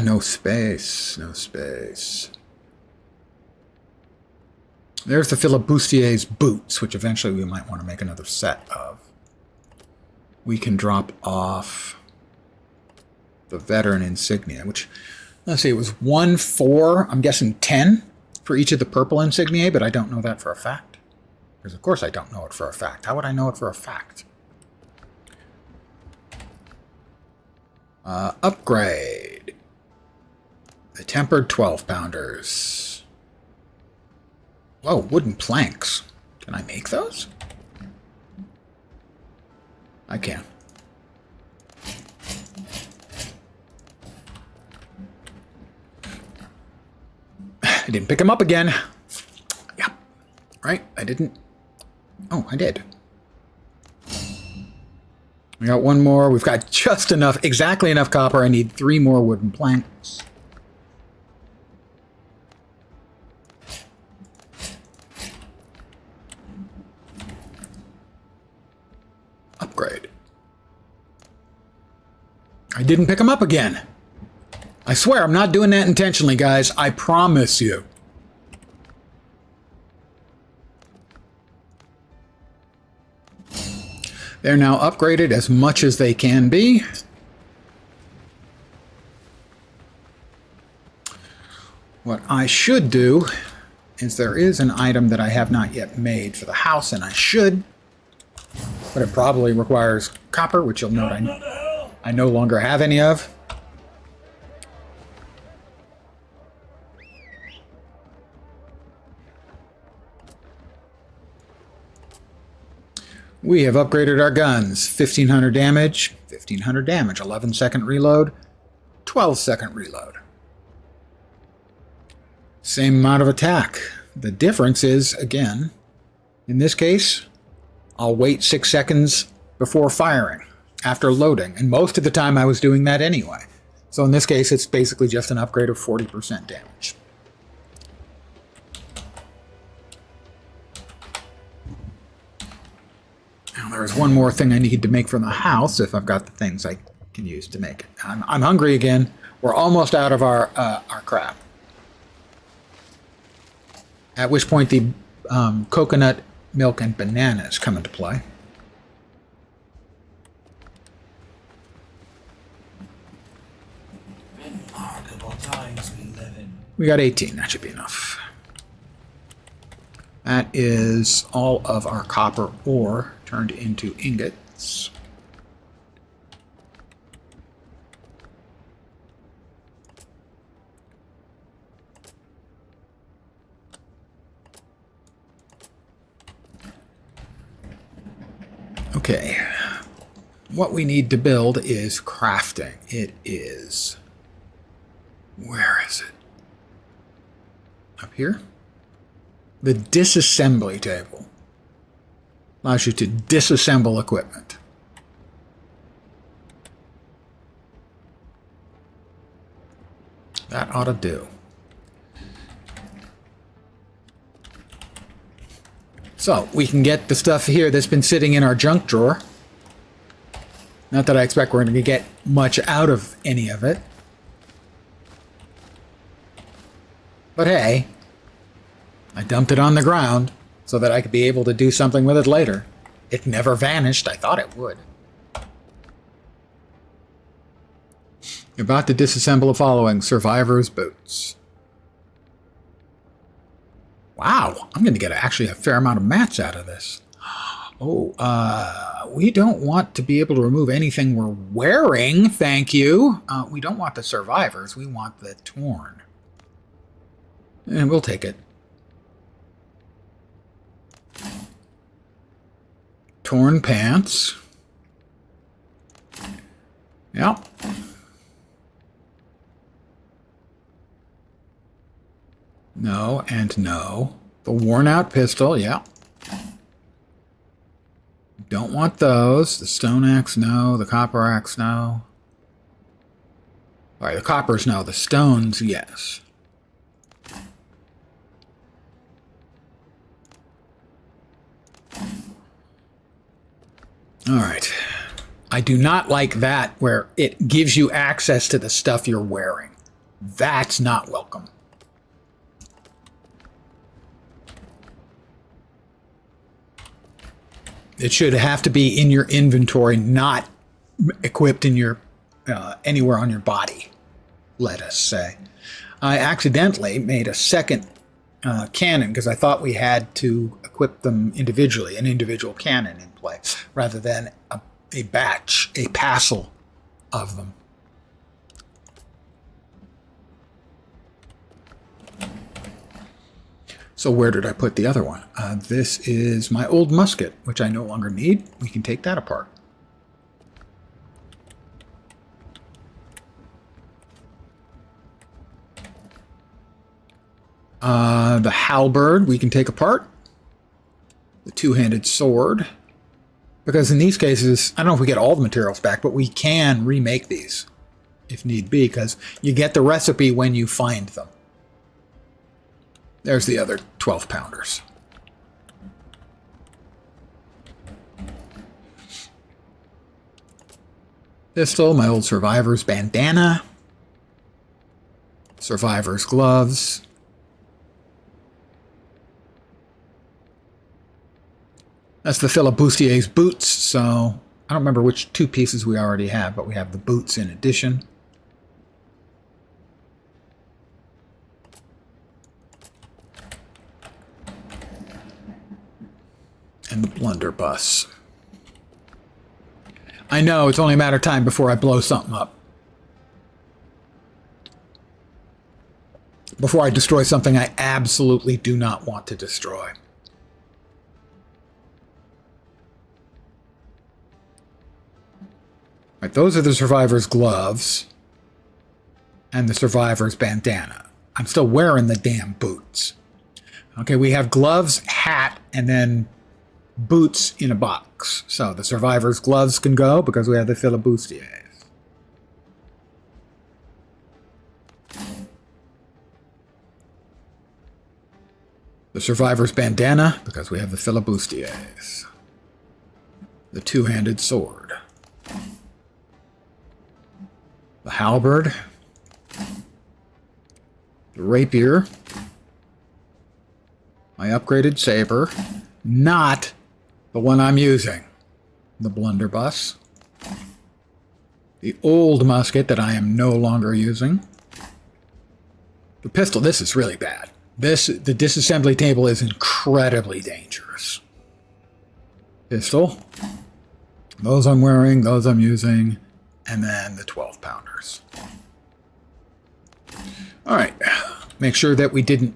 No space. No space. There's the filibustier's boots, which eventually we might want to make another set of. We can drop off the veteran insignia, which, let's see, it was 1, 4, I'm guessing 10 for each of the purple insignia, but I don't know that for a fact. Because of course I don't know it for a fact. How would I know it for a fact? Upgrade. The tempered 12-pounders. Whoa, wooden planks. Can I make those? I can. I didn't pick them up again. Yeah. Right? I didn't. Oh, I did. We got one more. We've got just enough, exactly enough copper. I need 3 more wooden planks. Upgrade. I didn't pick them up again. I swear, I'm not doing that intentionally, guys. I promise you. They're now upgraded as much as they can be. What I should do is there is an item that I have not yet made for the house, and I should, but it probably requires copper, which you'll note I no longer have any of. We have upgraded our guns. 1500 damage, 1500 damage, 11-second reload, 12-second reload. Same amount of attack. The difference is, again, in this case, I'll wait 6 seconds before firing, after loading. And most of the time I was doing that anyway. So in this case, it's basically just an upgrade of 40% damage. Now, there is one more thing I need to make from the house, if I've got the things I can use to make it. I'm hungry again. We're almost out of our crap. At which point the coconut milk and bananas come into play. Remarkable times we live in. We got 18. That should be enough. That is all of our copper ore turned into ingots. Okay. What we need to build is crafting. It is... Where is it? Up here? The disassembly table allows you to disassemble equipment. That ought to do. So we can get the stuff here that's been sitting in our junk drawer. Not that I expect we're going to get much out of any of it. But hey, I dumped it on the ground so that I could be able to do something with it later. It never vanished. I thought it would. You're about to disassemble the following: survivor's boots. Wow, I'm going to get actually a fair amount of mats out of this. Oh, we don't want to be able to remove anything we're wearing, thank you. We don't want the survivors, we want the torn. And we'll take it. Torn pants. Yep. No and no. The worn out pistol, yeah. Don't want those. The stone axe, no. The copper axe, no. Alright, the coppers, no. The stones, yes. Alright. I do not like that where it gives you access to the stuff you're wearing. That's not welcome. It should have to be in your inventory, not equipped in your anywhere on your body, let us say. I accidentally made a second cannon because I thought we had to equip them individually, an individual cannon in play, rather than a batch, a passel of them. So where did I put the other one? This is my old musket, which I no longer need. We can take that apart. The halberd we can take apart. The two-handed sword. Because in these cases, I don't know if we get all the materials back, but we can remake these if need be, because you get the recipe when you find them. There's the other 12-pounders. Pistol, my old survivor's bandana. Survivor's gloves. That's the filibustier's boots, so I don't remember which two pieces we already have, but we have the boots in addition. And the blunderbuss. I know, it's only a matter of time before I blow something up. Before I destroy something I absolutely do not want to destroy. Right, those are the survivor's gloves and the survivor's bandana. I'm still wearing the damn boots. Okay, we have gloves, hat, and then boots in a box. So the survivor's gloves can go because we have the filibustiers. The survivor's bandana because we have the filibustiers. The two-handed sword. The halberd, the rapier, my upgraded saber, not the one I'm using, the blunderbuss, the old musket that I am no longer using, the pistol. This is really bad. The disassembly table is incredibly dangerous. Pistol, those I'm wearing, those I'm using. And then the 12-pounders. All right. Make sure that we didn't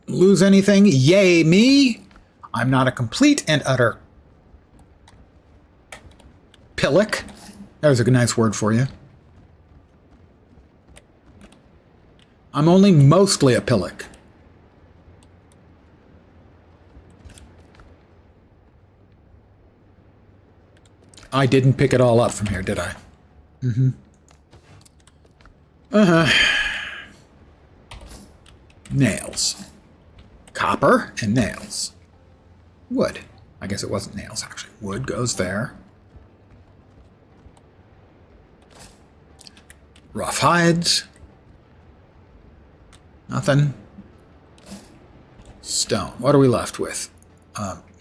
lose anything. Yay me! I'm not a complete and utter pillock. There's a nice word for you. I'm only mostly a pillock. I didn't pick it all up from here, did I? Mm-hmm. Nails. Copper and nails. Wood. I guess it wasn't nails, actually. Wood goes there. Rough hides. Nothing. Stone. What are we left with?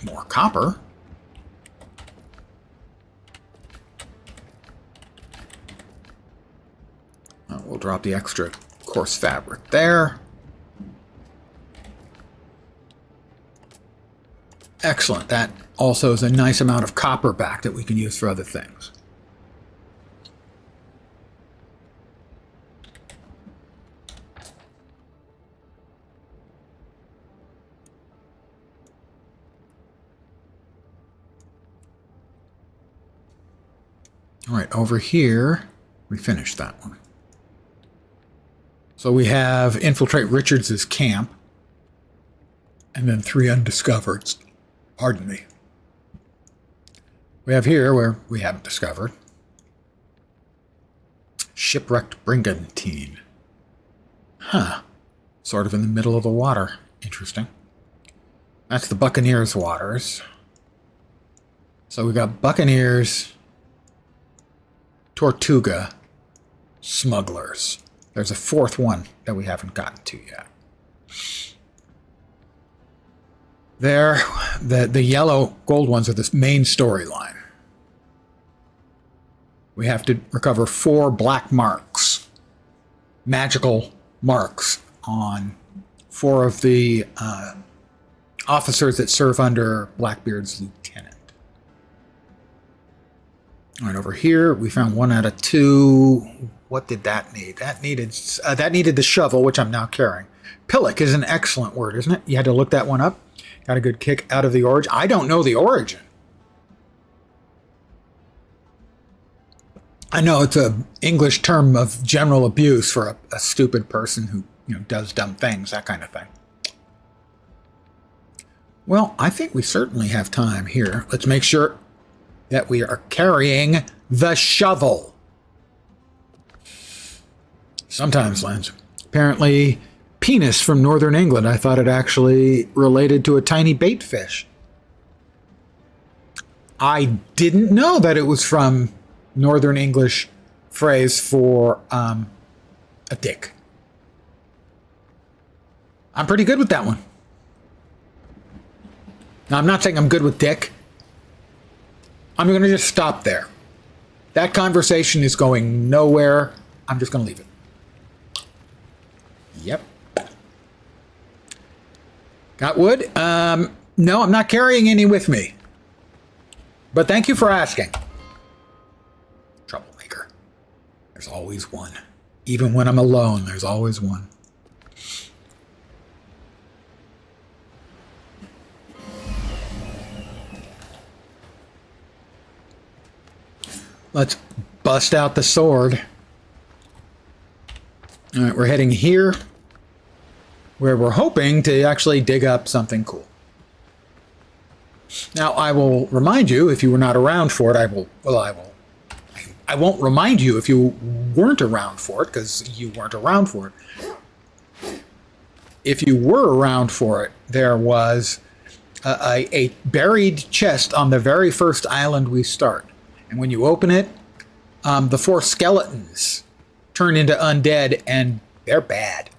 More copper. We'll drop the extra coarse fabric there. Excellent. That also is a nice amount of copper back that we can use for other things. All right, over here, we finished that one. So we have infiltrate Richards's camp, and then 3 undiscovereds. Pardon me. We have here where we haven't discovered. Shipwrecked brigantine. Huh. Sort of in the middle of the water. Interesting. That's the Buccaneers waters. So we got Buccaneers, Tortuga, smugglers. There's a 4th one that we haven't gotten to yet. There, the yellow gold ones are the main storyline. We have to recover 4 black marks, magical marks on 4 of the officers that serve under Blackbeard's lieutenant. All right, over here we found 1 out of 2. What did that need? That needed the shovel, which I'm now carrying. Pillock is an excellent word, isn't it? You had to look that one up. Got a good kick out of the origin. I don't know the origin. I know it's an English term of general abuse for a stupid person who, does dumb things, that kind of thing. Well, I think we certainly have time here. Let's make sure that we are carrying the shovel. Sometimes lands. Apparently, penis from northern England. I thought it actually related to a tiny bait fish. I didn't know that it was from northern English phrase for a dick. I'm pretty good with that one. Now, I'm not saying I'm good with dick. I'm going to just stop there. That conversation is going nowhere. I'm just going to leave it. Yep. Got wood? No, I'm not carrying any with me. But thank you for asking. Troublemaker. There's always one. Even when I'm alone, there's always one. Let's bust out the sword. All right, we're heading here, where we're hoping to actually dig up something cool. Now, I will remind you, if you were not around for it, I won't remind you if you weren't around for it, because you weren't around for it. If you were around for it, there was a buried chest on the very first island we start. And when you open it, the 4 skeletons turn into undead, and they're bad.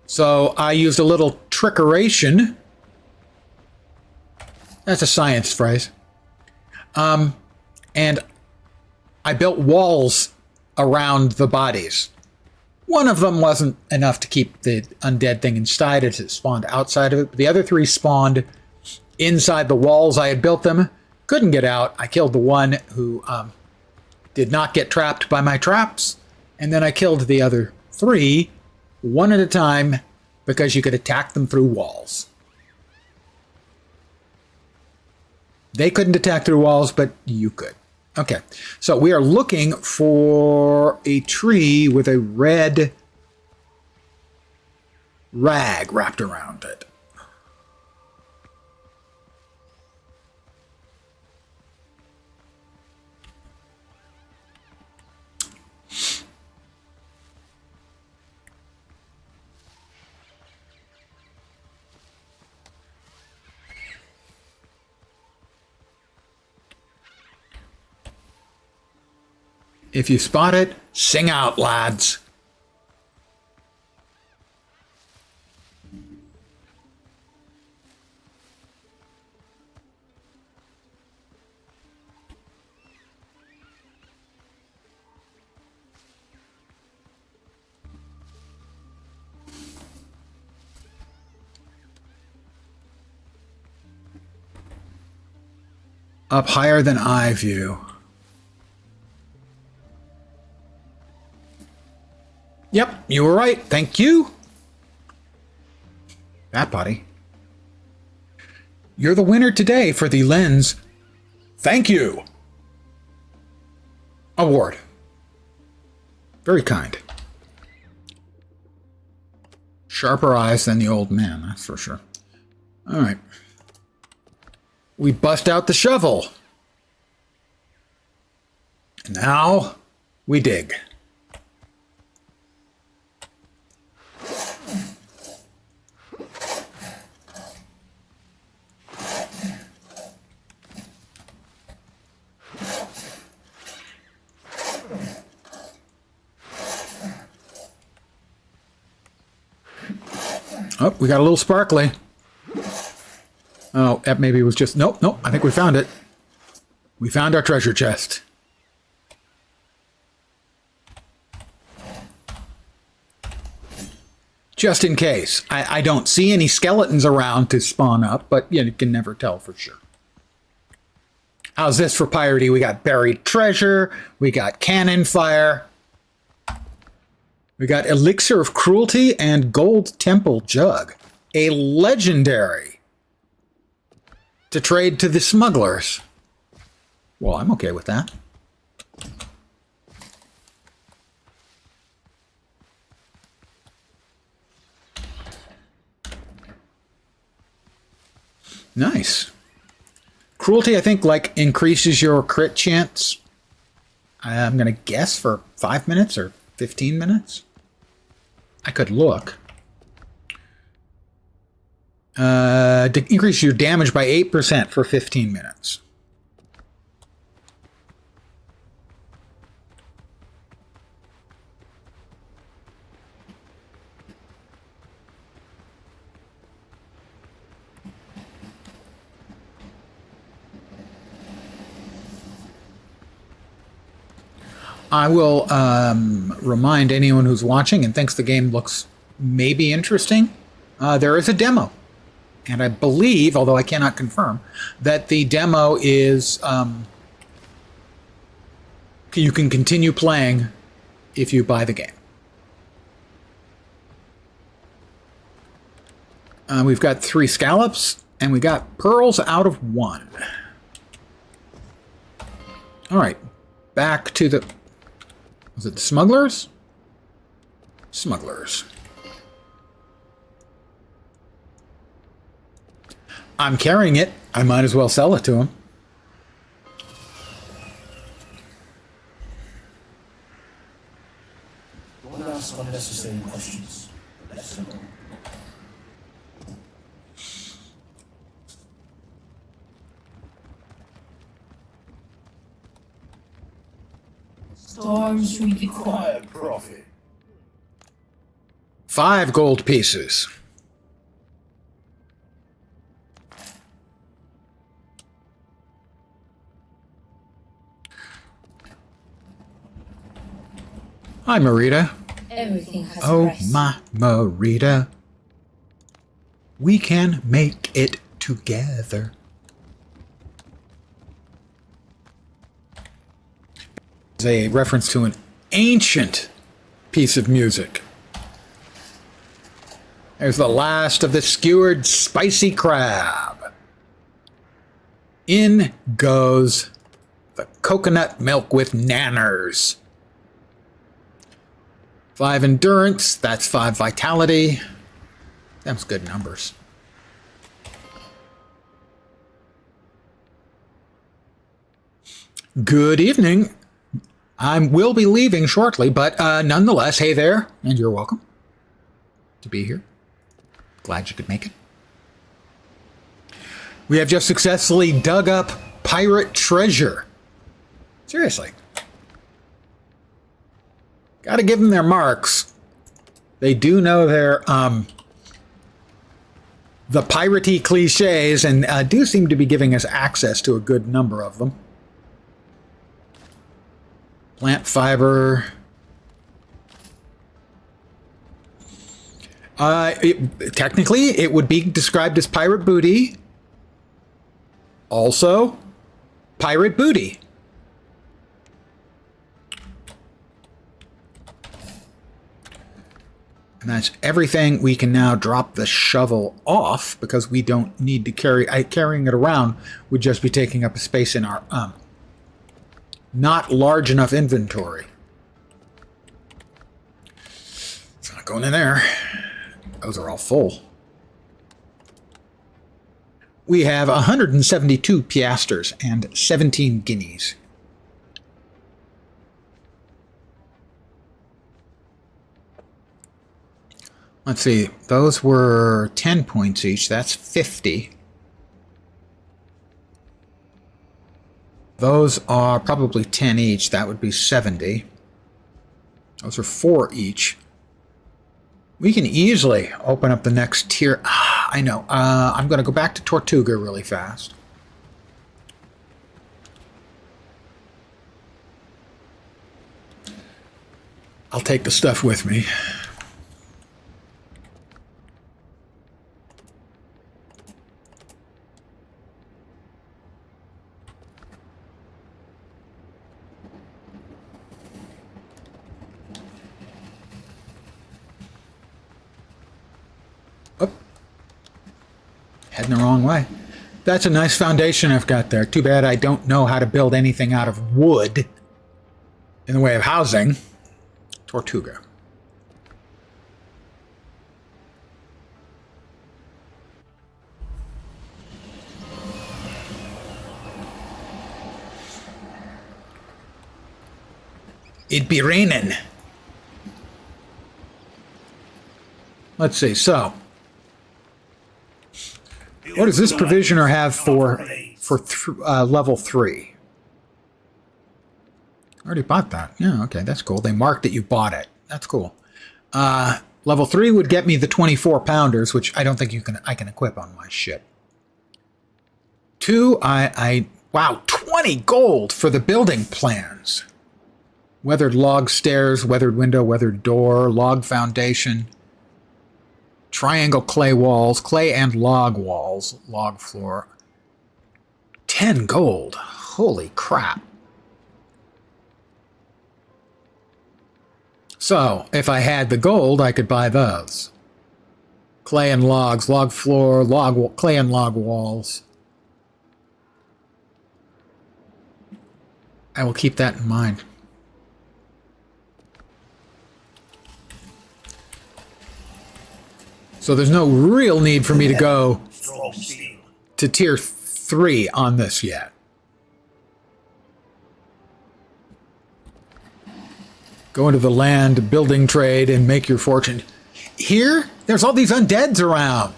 So I used a little trickeration. That's a science phrase. And I built walls around the bodies. One of them wasn't enough to keep the undead thing inside it. It spawned outside of it. But the other 3 spawned inside the walls I had built them. Couldn't get out. I killed the one who did not get trapped by my traps. And then I killed the other 3 one at a time because you could attack them through walls. They couldn't attack through walls, but you could. Okay, so we are looking for a tree with a red rag wrapped around it. If you spot it, sing out, lads. Up higher than eye view. Yep, you were right. Thank you. That body. You're the winner today for the Lens Thank You Award. Very kind. Sharper eyes than the old man, that's for sure. All right. We bust out the shovel. Now we dig. Oh, we got a little sparkly. Oh, that maybe was just... Nope, I think we found it. We found our treasure chest. Just in case. I don't see any skeletons around to spawn up, but you can never tell for sure. How's this for piratey? We got buried treasure. We got cannon fire. We got Elixir of Cruelty and Gold Temple Jug. A legendary to trade to the smugglers. Well, I'm okay with that. Nice. Cruelty, I think, like, increases your crit chance. I'm going to guess for 5 minutes or 15 minutes. I could look. To increase your damage by 8% for 15 minutes. I will remind anyone who's watching and thinks the game looks maybe interesting, there is a demo. And I believe, although I cannot confirm, that the demo is you can continue playing if you buy the game. We've got 3 scallops, and we got pearls out of 1. All right, back to the... Was it the smugglers? Smugglers. I'm carrying it. I might as well sell it to him. Don't ask unnecessary questions. Let them know. Storms we keep quiet. Profit. 5 gold pieces. Hi, Marita. Everything has a Oh, price. my Marita. We can make it together. It's a reference to an ancient piece of music. There's the last of the skewered spicy crab. In goes the coconut milk with nanners. 5 endurance, that's 5 vitality. Them's good numbers. Good evening. I will be leaving shortly, but nonetheless, hey there, and you're welcome to be here. Glad you could make it. We have just successfully dug up pirate treasure. Seriously. Gotta give them their marks. They do know their, the piratey cliches, and do seem to be giving us access to a good number of them. Plant fiber. Technically, it would be described as pirate booty. Also, pirate booty. And that's everything. We can now drop the shovel off because we don't need to carrying it around would just be taking up a space in our not large enough inventory. It's not going in there. Those are all full. We have 172 piastres and 17 guineas. Let's see, those were 10 points each. That's 50. Those are probably 10 each. That would be 70. Those are 4 each. We can easily open up the next tier. I know. I'm going to go back to Tortuga really fast. I'll take the stuff with me. Heading the wrong way. That's a nice foundation I've got there. Too bad I don't know how to build anything out of wood in the way of housing. Tortuga. It'd be raining. Let's see, so what does this provisioner have for level 3? I already bought that. Yeah, okay, that's cool. They marked that you bought it. That's cool. Level 3 would get me the 24 pounders, which I don't think I can equip on my ship. 2, wow, 20 gold for the building plans. Weathered log stairs, weathered window, weathered door, log foundation, triangle clay walls, clay and log walls, log floor. 10 gold. Holy crap. So, if I had the gold, I could buy those. Clay and logs, log floor, clay and log walls. I will keep that in mind. So there's no real need for me to go to tier 3 on this yet. Go into the land building trade and make your fortune. Here, there's all these undeads around.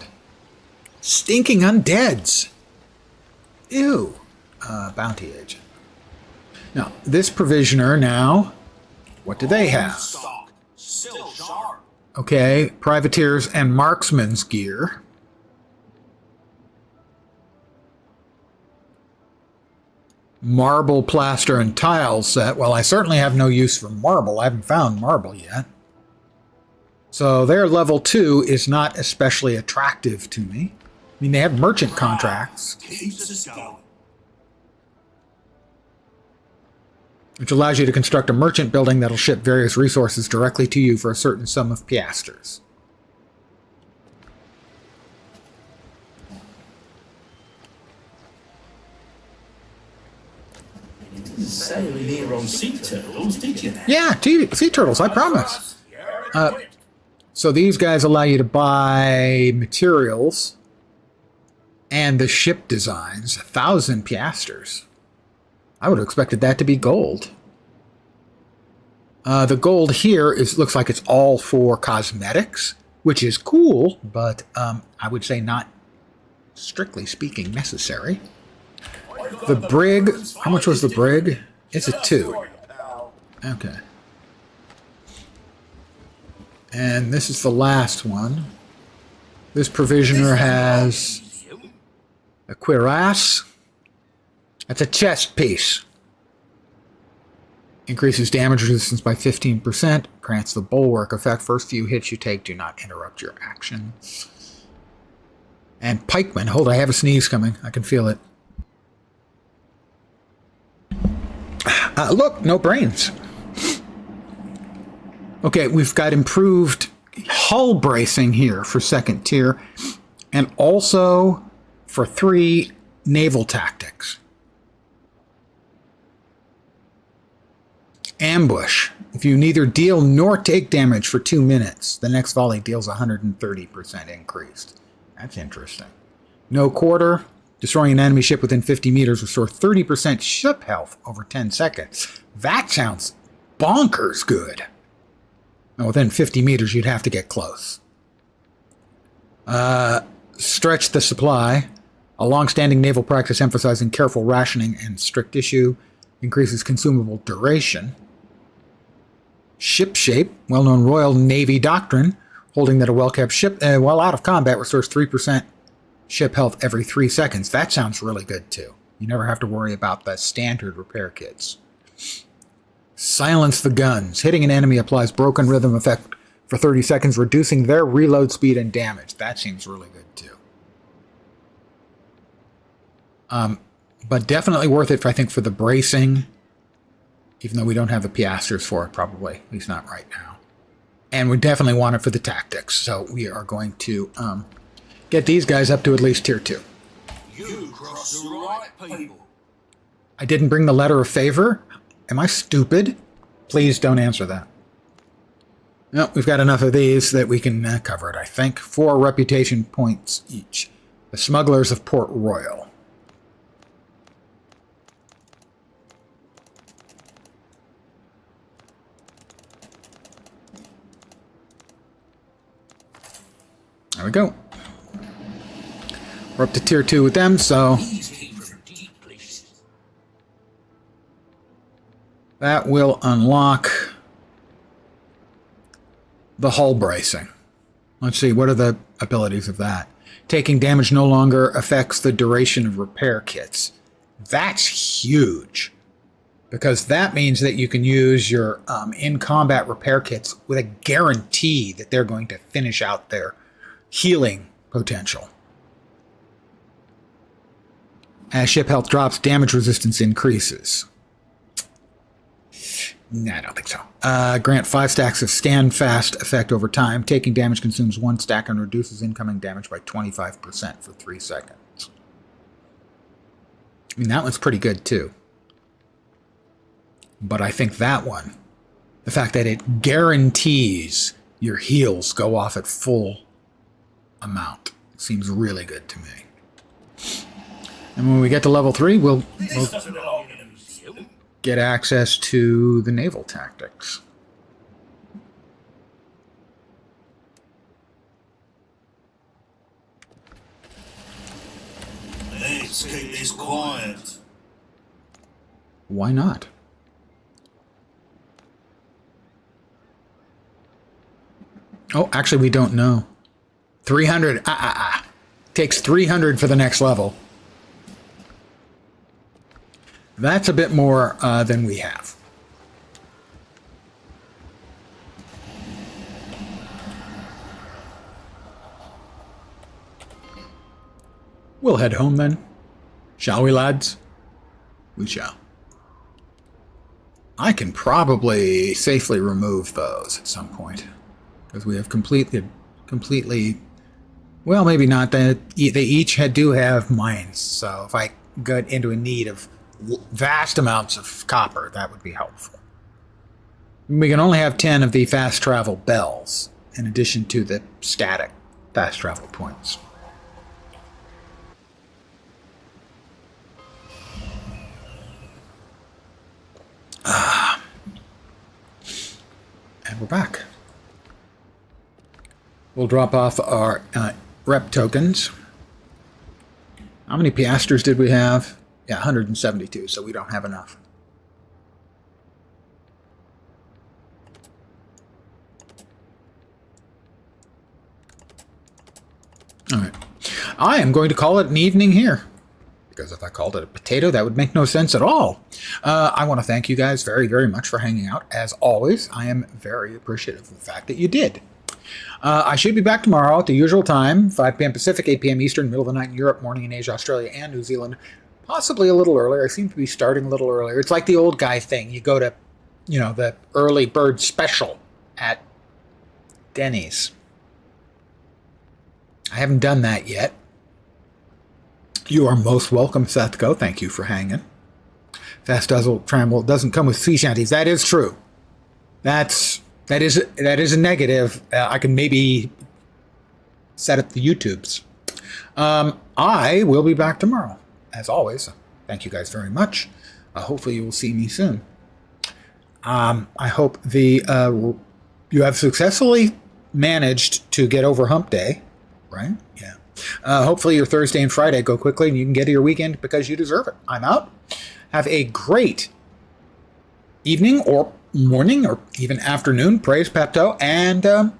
Stinking undeads. Ew. Bounty agent. Now, this provisioner now, what do they have? Okay, privateers and marksman's gear. Marble, plaster, and tile set. Well, I certainly have no use for marble. I haven't found marble yet. So their level 2 is not especially attractive to me. I mean, they have merchant contracts, which allows you to construct a merchant building that'll ship various resources directly to you for a certain sum of piastres. Say we need our own sea turtles, did you? Yeah, sea turtles, I promise. So these guys allow you to buy materials and the ship designs, 1,000 piastres. I would have expected that to be gold. The gold here looks like it's all for cosmetics, which is cool, but I would say not, strictly speaking, necessary. The brig, how much was the brig? It's a 2. Okay. And this is the last one. This provisioner has a cuirass. That's a chest piece. Increases damage resistance by 15%. Grants the bulwark effect. First few hits you take do not interrupt your action. And pikemen. Hold, I have a sneeze coming. I can feel it. Look, no brains. Okay, we've got improved hull bracing here for 2nd tier. And also for 3, naval tactics. Ambush. If you neither deal nor take damage for 2 minutes, the next volley deals 130% increased. That's interesting. No quarter. Destroying an enemy ship within 50 meters restore 30% ship health over 10 seconds. That sounds bonkers good. Now, within 50 meters, you'd have to get close. Stretch the supply. A long-standing naval practice emphasizing careful rationing and strict issue increases consumable duration. Ship shape, well-known Royal Navy doctrine, holding that a well-kept ship, while out of combat, restores 3% ship health every 3 seconds. That sounds really good, too. You never have to worry about the standard repair kits. Silence the guns. Hitting an enemy applies broken rhythm effect for 30 seconds, reducing their reload speed and damage. That seems really good, too. But definitely worth it, I think, for the bracing. Even though we don't have the piastres for it, probably. At least not right now. And we definitely want it for the tactics. So we are going to get get these guys up to at least tier 2. You crossed the right people. I didn't bring the letter of favor? Am I stupid? Please don't answer that. No, we've got enough of these that we can cover it, I think. 4 reputation points each. The Smugglers of Port Royal. There we go. We're up to tier 2 with them, so that will unlock the hull bracing. Let's see, what are the abilities of that? Taking damage no longer affects the duration of repair kits. That's huge, because that means that you can use your in-combat repair kits with a guarantee that they're going to finish out their healing potential. As ship health drops, damage resistance increases. Nah, I don't think so. Grant 5 stacks of stand fast effect over time. Taking damage consumes 1 stack and reduces incoming damage by 25% for 3 seconds. I mean, that one's pretty good too. But I think that one, the fact that it guarantees your heals go off at full amount, seems really good to me. And when we get to level 3, we'll get access to the naval tactics. Let's keep this quiet. Why not? Oh, actually, we don't know. 300. Takes 300 for the next level. That's a bit more than we have. We'll head home then. Shall we, lads? We shall. I can probably safely remove those at some point, because we have completely, well, maybe not. They each do have mines, so if I get into a need of vast amounts of copper, that would be helpful. We can only have 10 of the fast travel bells, in addition to the static fast travel points. And we're back. We'll drop off our rep tokens. How many piastres did we have? Yeah, 172, so we don't have enough. All right. I am going to call it an evening here, because if I called it a potato, that would make no sense at all. I want to thank you guys very, very much for hanging out. As always, I am very appreciative of the fact that you did. I should be back tomorrow at the usual time, 5 p.m. Pacific, 8 p.m. Eastern, middle of the night in Europe, morning in Asia, Australia, and New Zealand. Possibly a little earlier. I seem to be starting a little earlier. It's like the old guy thing. You go to, the early bird special at Denny's. I haven't done that yet. You are most welcome, Seth Go. Thank you for hanging. Fast Dazzle Tramble doesn't come with sea shanties. That is true. That is a negative. I can maybe set up the YouTubes. I will be back tomorrow. As always, thank you guys very much. Hopefully you will see me soon. I hope you have successfully managed to get over hump day, right? Yeah. Hopefully your Thursday and Friday go quickly and you can get to your weekend because you deserve it. I'm out. Have a great evening or morning or even afternoon. Praise Pepto, and